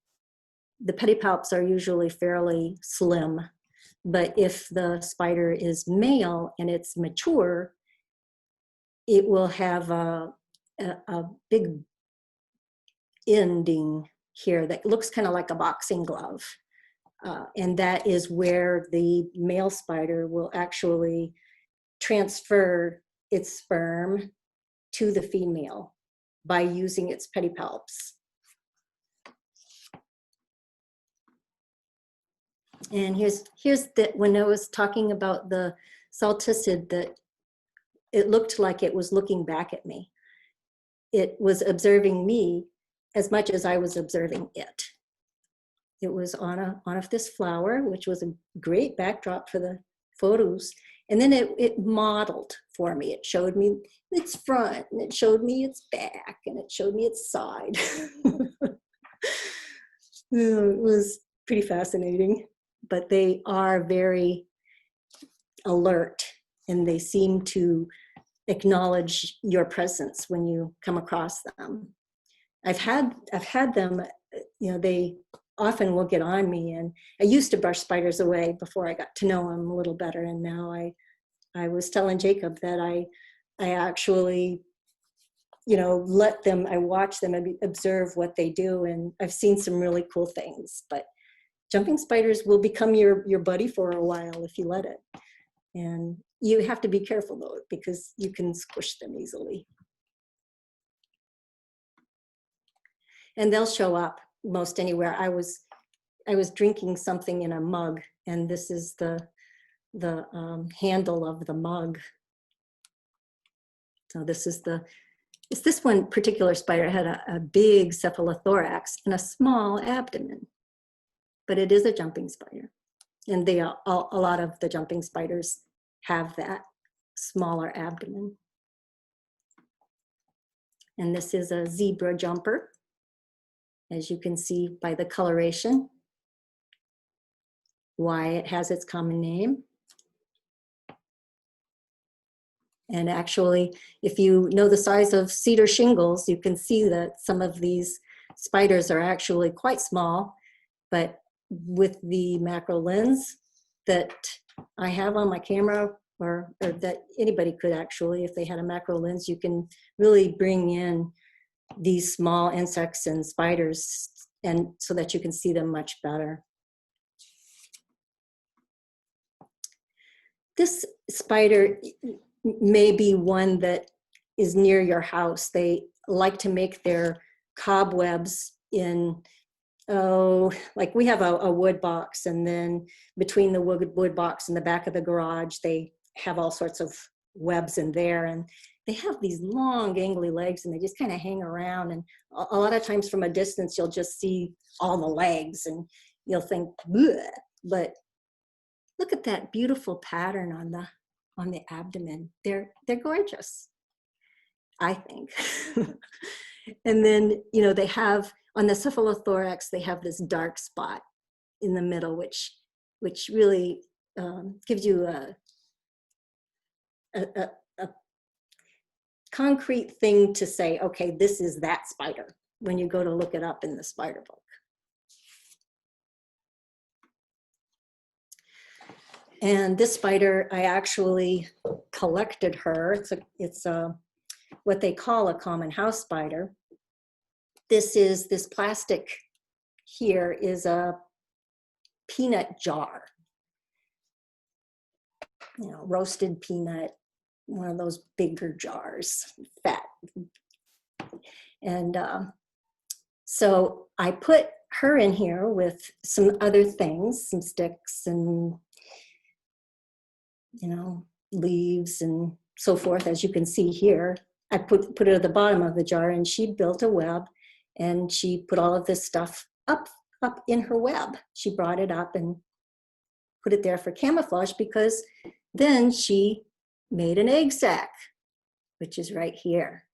the pedipalps are usually fairly slim. But if the spider is male and it's mature, it will have a big ending here that looks kind of like a boxing glove. And that is where the male spider will actually transfer its sperm to the female by using its pedipalps. And here's when I was talking about the salticid, that it looked like it was looking back at me. It was observing me as much as I was observing it. It was on this flower, which was a great backdrop for the photos. And then it modeled for me. It showed me its front, and it showed me its back, and it showed me its side. It was pretty fascinating, but they are very alert, and they seem to acknowledge your presence when you come across them. I've had them, they often will get on me, and I used to brush spiders away before I got to know them a little better, and now I was telling Jacob that I actually, let them, I watch them and observe what they do, and I've seen some really cool things. But jumping spiders will become your buddy for a while if you let it. And you have to be careful though, because you can squish them easily. And they'll show up most anywhere. I was drinking something in a mug, and this is the handle of the mug. So this one particular spider had a big cephalothorax and a small abdomen, but it is a jumping spider. And a lot of the jumping spiders have that smaller abdomen. And this is a zebra jumper, as you can see by the coloration, why it has its common name. And actually, if you know the size of cedar shingles, you can see that some of these spiders are actually quite small, but with the macro lens that I have on my camera, or that anybody could actually, if they had a macro lens, you can really bring in these small insects and spiders, and so that you can see them much better. This spider may be one that is near your house. They like to make their cobwebs in, like we have a wood box, and then between the wood box and the back of the garage, they have all sorts of webs in there. And they have these long gangly legs and they just kind of hang around. And a lot of times from a distance, you'll just see all the legs and you'll think, bleh. But look at that beautiful pattern on the abdomen. They're gorgeous, I think. And then, you know, they have, on the cephalothorax, they have this dark spot in the middle, which really gives you a concrete thing to say, okay, this is that spider, when you go to look it up in the spider book. And this spider, I actually collected her. It's what they call a common house spider. This plastic here is a peanut jar. You know, roasted peanut, one of those bigger jars, fat. And so I put her in here with some other things, some sticks and, you know, leaves and so forth, as you can see here. I put it at the bottom of the jar, and she built a web, and she put all of this stuff up in her web. She brought it up and put it there for camouflage, because then she made an egg sac, which is right here.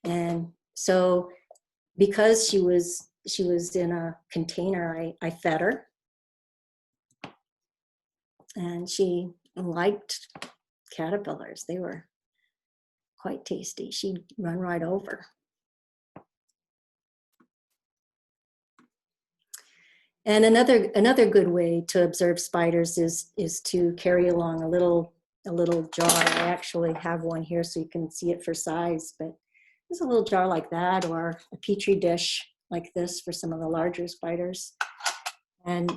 And so because she was in a container, I fed her, and she liked caterpillars. They were quite tasty. She'd run right over. And another good way to observe spiders is to carry along a little jar. I actually have one here so you can see it for size, but there's a little jar like that, or a petri dish like this for some of the larger spiders. And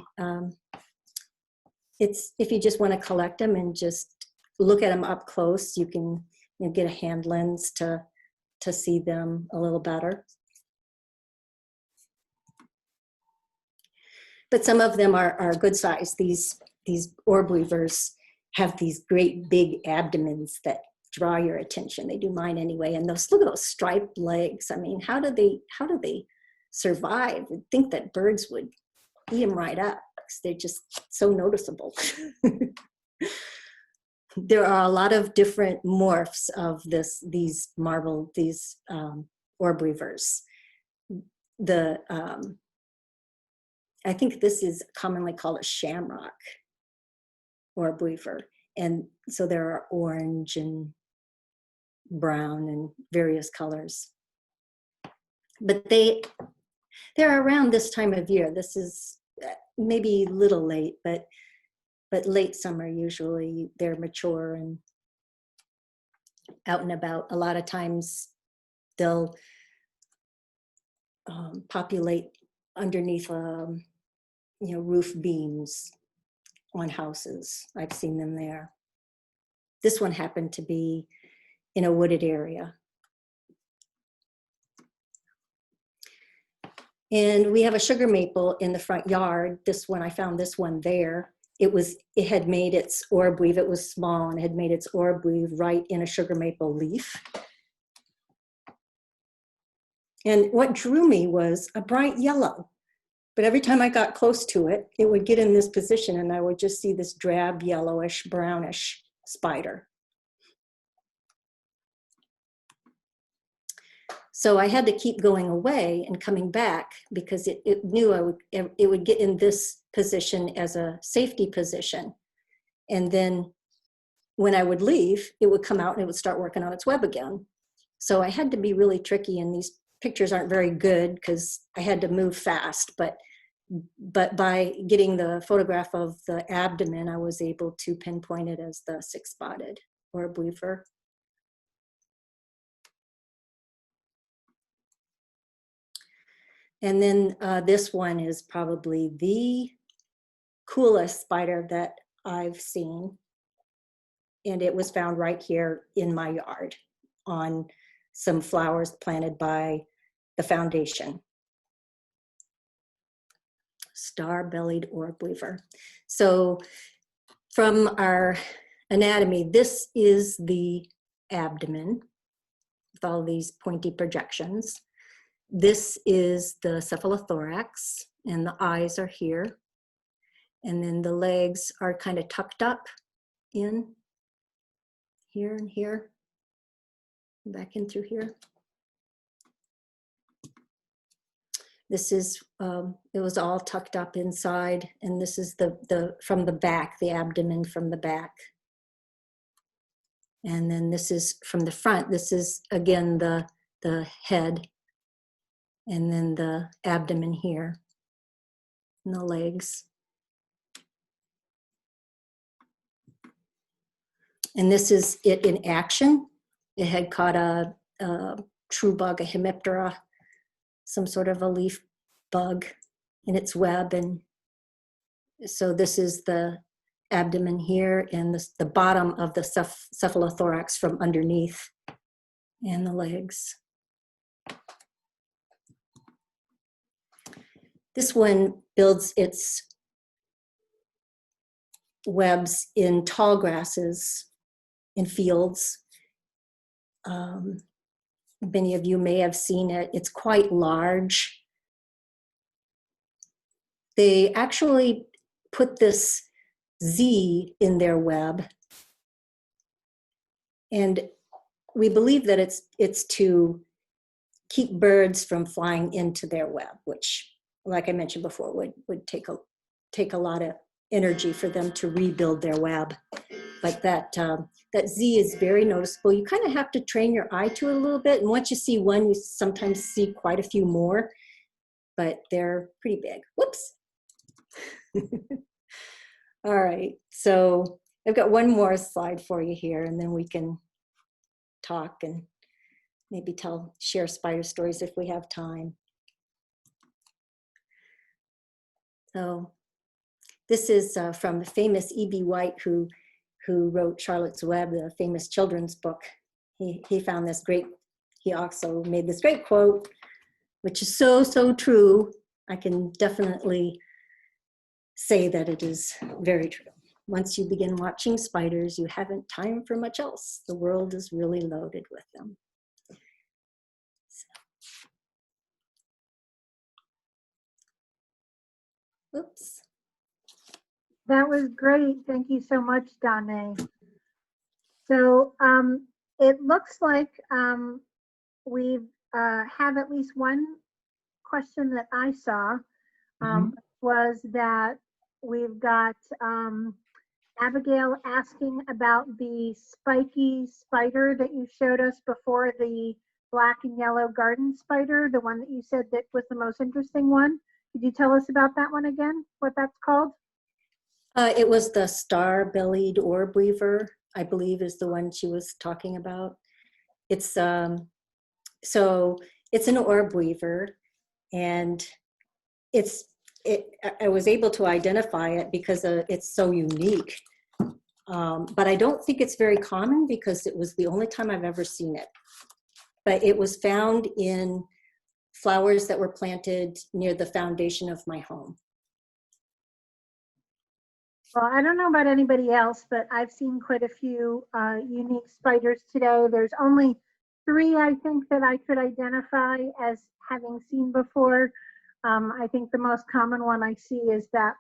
it's, if you just want to collect them and just look at them up close, you can, you know, get a hand lens to see them a little better. But some of them are good size. These orb weavers have these great big abdomens that draw your attention. They do mine anyway. And those, look at those striped legs. I mean, how do they survive? You'd think that birds would eat them right up, because they're just so noticeable. There are a lot of different morphs of these orb weavers. I think this is commonly called a shamrock orb weaver. And so there are orange and brown and various colors. But they're around this time of year. This is maybe a little late, but late summer usually. They're mature and out and about. A lot of times they'll populate underneath roof beams on houses. I've seen them there. This one happened to be in a wooded area. And we have a sugar maple in the front yard. This one, I found this one there. It had made its orb weave. It was small and had made its orb weave right in a sugar maple leaf. And what drew me was a bright yellow. But every time I got close to it, it would get in this position and I would just see this drab, yellowish, brownish spider. So I had to keep going away and coming back, because it knew it would get in this position as a safety position. And then when I would leave, it would come out and it would start working on its web again. So I had to be really tricky, and these pictures aren't very good because I had to move fast, but by getting the photograph of the abdomen, I was able to pinpoint it as the six-spotted orb weaver. And then this one is probably the coolest spider that I've seen. And it was found right here in my yard on some flowers planted by the foundation. Star-bellied orb weaver. So from our anatomy, this is the abdomen with all these pointy projections. This is the cephalothorax, and the eyes are here. And then the legs are kind of tucked up in here and here, back in through here. This is, it was all tucked up inside, and this is the from the back, the abdomen from the back. And then this is from the front. This is, again, the head, and then the abdomen here, and the legs. And this is it in action. It had caught a true bug, a hemiptera, some sort of a leaf bug in its web. And so this is the abdomen here, and the bottom of the cephalothorax from underneath, and the legs. This one builds its webs in tall grasses in fields. Many of you may have seen it. It's quite large. They actually put this Z in their web, and we believe that it's to keep birds from flying into their web, which, like I mentioned before, would take a lot of energy for them to rebuild their web. But that Z is very noticeable. You kind of have to train your eye to it a little bit, and once you see one, you sometimes see quite a few more, but they're pretty big. Whoops. All right, so I've got one more slide for you here, and then we can talk and maybe share spider stories if we have time. So this is from the famous E.B. White, who wrote Charlotte's Web, the famous children's book. He found this great, he also made this great quote, which is so, so true. I can definitely say that it is very true. Once you begin watching spiders, you haven't time for much else. The world is really loaded with them. So. Oops. That was great. Thank you so much, Donne. So it looks like we have at least one question that I saw was that we've got Abigail asking about the spiky spider that you showed us before, the black and yellow garden spider, the one that you said that was the most interesting one. Could you tell us about that one again, what that's called? It was the star-bellied orb weaver, I believe, is the one she was talking about. It's so it's an orb weaver, and I was able to identify it because it's so unique. But I don't think it's very common because it was the only time I've ever seen it. But it was found in flowers that were planted near the foundation of my home. Well, I don't know about anybody else, but I've seen quite a few unique spiders today. There's only 3, I think, that I could identify as having seen before. I think the most common one I see is that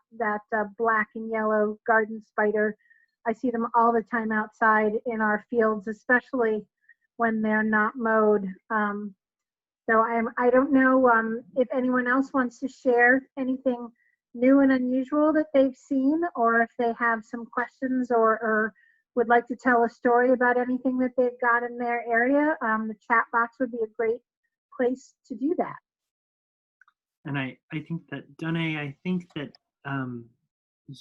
black and yellow garden spider. I see them all the time outside in our fields, especially when they're not mowed. So I don't know if anyone else wants to share anything new and unusual that they've seen, or if they have some questions or would like to tell a story about anything that they've got in their area. The chat box would be a great place to do that. And I think that, Donne, I think that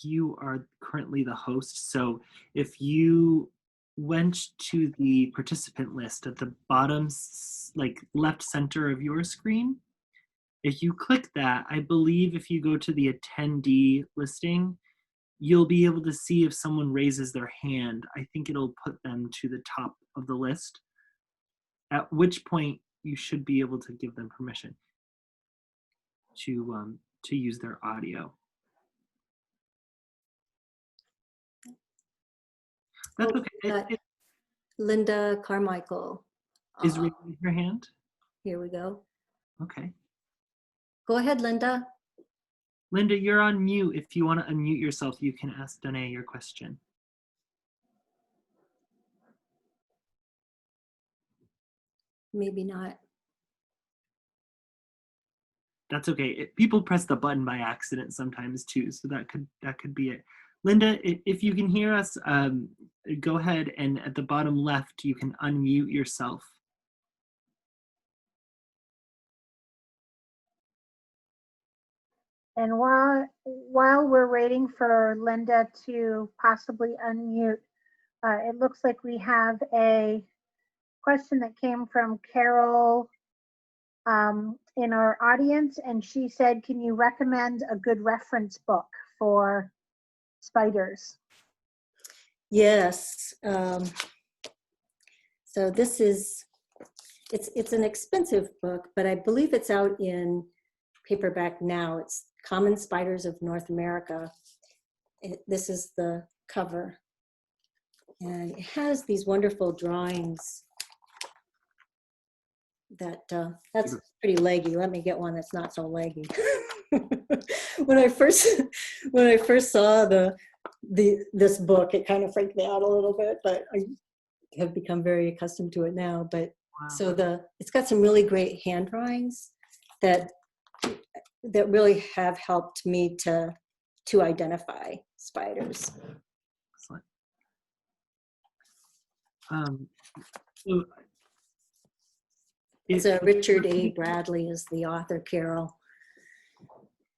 you are currently the host. So if you went to the participant list at the bottom, like left center of your screen, if you click that, I believe if you go to the attendee listing, you'll be able to see if someone raises their hand. I think it'll put them to the top of the list, at which point you should be able to give them permission to use their audio. That's okay. Linda Carmichael. Is raising her hand? Here we go. Okay. Go ahead, Linda. Linda, you're on mute. If you want to unmute yourself, you can ask Donne your question. Maybe not. That's okay. People press the button by accident sometimes too, so that could be it. Linda, if you can hear us, go ahead and at the bottom left, you can unmute yourself. And while we're waiting for Linda to possibly unmute, it looks like we have a question that came from Carol in our audience, and she said, can you recommend a good reference book for spiders? Yes. So this is, it's an expensive book, but I believe it's out in paperback now. It's Common Spiders of North America. This is the cover. And it has these wonderful drawings that, that's pretty leggy. Let me get one that's not so leggy. When I first saw this book, it kind of freaked me out a little bit, but I have become very accustomed to it now. But Wow. so it's got some really great hand drawings that really have helped me to identify spiders. Excellent. So So Richard A. Bradley is the author, Carol.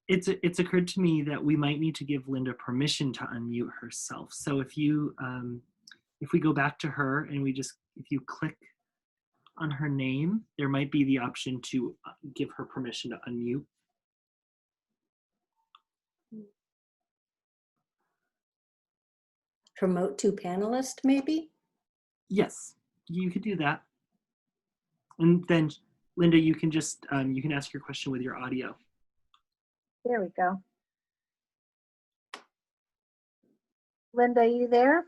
It's occurred to me that we might need to give Linda permission to unmute herself. So if we go back to her and if you click on her name, there might be the option to give her permission to unmute. Promote to panelist, maybe? Yes, you could do that. And then, Linda, you can just, you can ask your question with your audio. There we go. Linda, are you there?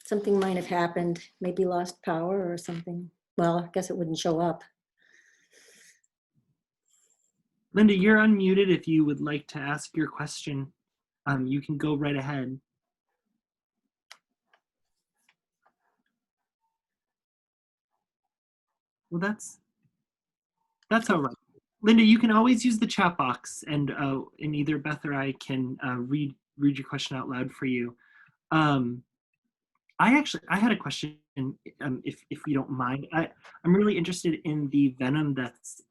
Something might have happened, maybe lost power or something. Well, I guess it wouldn't show up. Linda, you're unmuted. If you would like to ask your question, you can go right ahead. Well, that's all right. Linda, you can always use the chat box, and either Beth or I can read your question out loud for you. I had a question, if you don't mind. I'm really interested in the venom that's,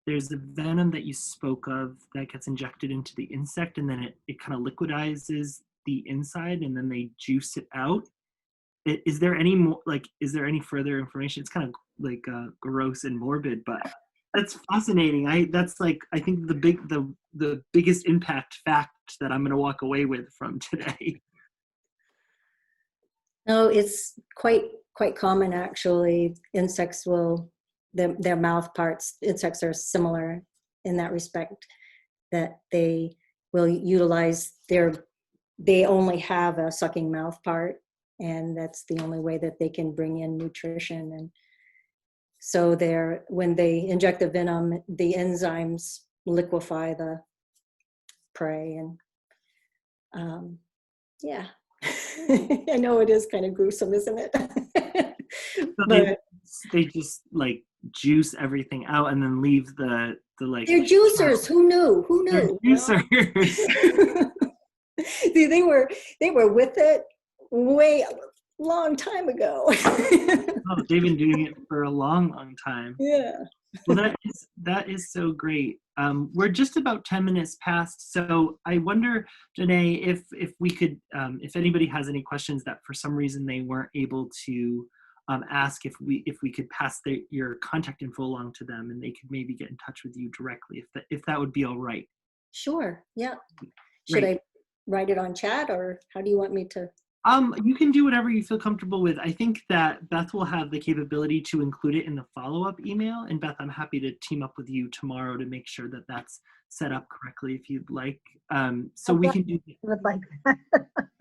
there's the venom that you spoke of that gets injected into the insect, and then it kind of liquidizes the inside, and then they juice it out. Is there any more, is there any further information? It's kind of gross and morbid, but that's fascinating. That's I think the biggest impact fact that I'm going to walk away with from today. No, it's quite common actually. Insects will, their mouth parts, insects are similar in that respect, that they will utilize they only have a sucking mouth part, and that's the only way that they can bring in nutrition. And so when they inject the venom, the enzymes liquefy the prey, and yeah. I know it is kind of gruesome, isn't it? But they just juice everything out and then leave the they're juicers. Who knew? They're juicers. See, they were with it way long time ago. Oh, they've been doing it for a long time. Yeah. Well, that is so great. We're just about 10 minutes past, so I wonder, Donne, if we could, if anybody has any questions that for some reason they weren't able to ask, if we could pass your contact info along to them, and they could maybe get in touch with you directly, if that would be all right. Sure. Yeah. Should I write it on chat, or how do you want me to? You can do whatever you feel comfortable with. I think that Beth will have the capability to include it in the follow-up email. And Beth, I'm happy to team up with you tomorrow to make sure that that's set up correctly if you'd like. So we can do. Would like that.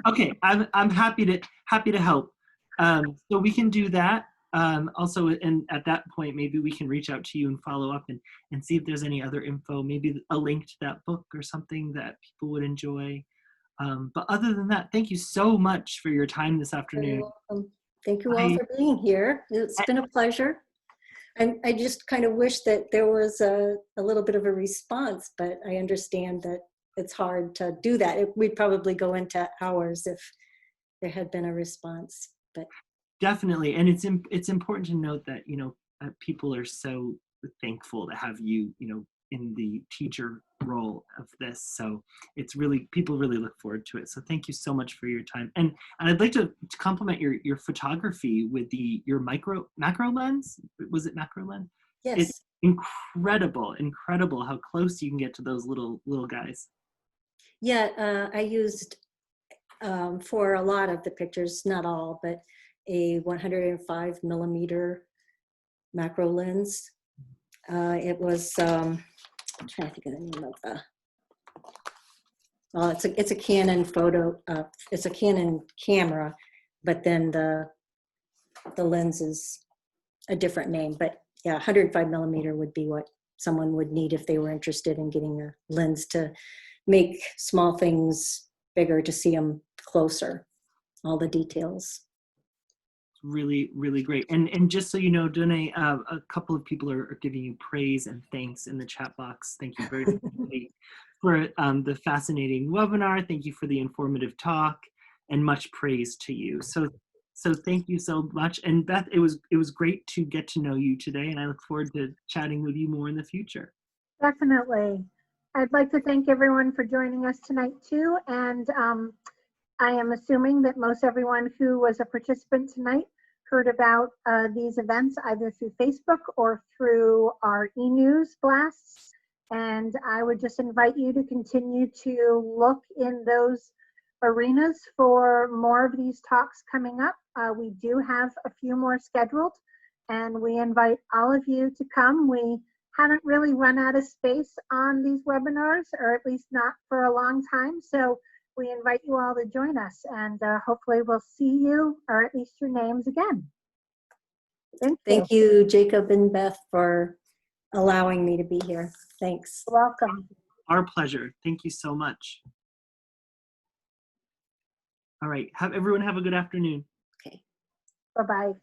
Okay, I'm happy to help. So we can do that. Also, and at that point, maybe we can reach out to you and follow up and see if there's any other info, maybe a link to that book or something that people would enjoy. But other than that, thank you so much for your time this afternoon. You're welcome. Thank you all for being here. It's been a pleasure. And I just kind of wish that there was a little bit of a response, but I understand that it's hard to do that. We'd probably go into hours if there had been a response. But definitely, and it's important to note that people are so thankful to have you in the teacher role of this. So it's really, people really look forward to it. So thank you so much for your time. And I'd like to compliment your photography with your macro lens. Was it macro lens? yes. It's incredible how close you can get to those little guys. Yeah, I used for a lot of the pictures, not all, but a 105 millimeter macro lens. It was, I'm trying to think of the name of the, well, it's a Canon photo, it's a Canon camera, but then the lens is a different name. But yeah, 105 millimeter would be what someone would need if they were interested in getting a lens to make small things bigger, to see them closer, all the details. Really, really great. And just so you know, Donne, a couple of people are giving you praise and thanks in the chat box. Thank you very much for the fascinating webinar. Thank you for the informative talk, and much praise to you. So thank you so much. And Beth, it was great to get to know you today, and I look forward to chatting with you more in the future. Definitely. I'd like to thank everyone for joining us tonight too. And I am assuming that most everyone who was a participant tonight heard about these events either through Facebook or through our e-news blasts. And I would just invite you to continue to look in those arenas for more of these talks coming up. We do have a few more scheduled, and we invite all of you to come. We haven't really run out of space on these webinars, or at least not for a long time. So we invite you all to join us, and hopefully we'll see you, or at least your names again. Thank you, Jacob and Beth, for allowing me to be here. Thanks. You're welcome. Our pleasure. Thank you so much. All right. Everyone have a good afternoon. Okay. Bye-bye.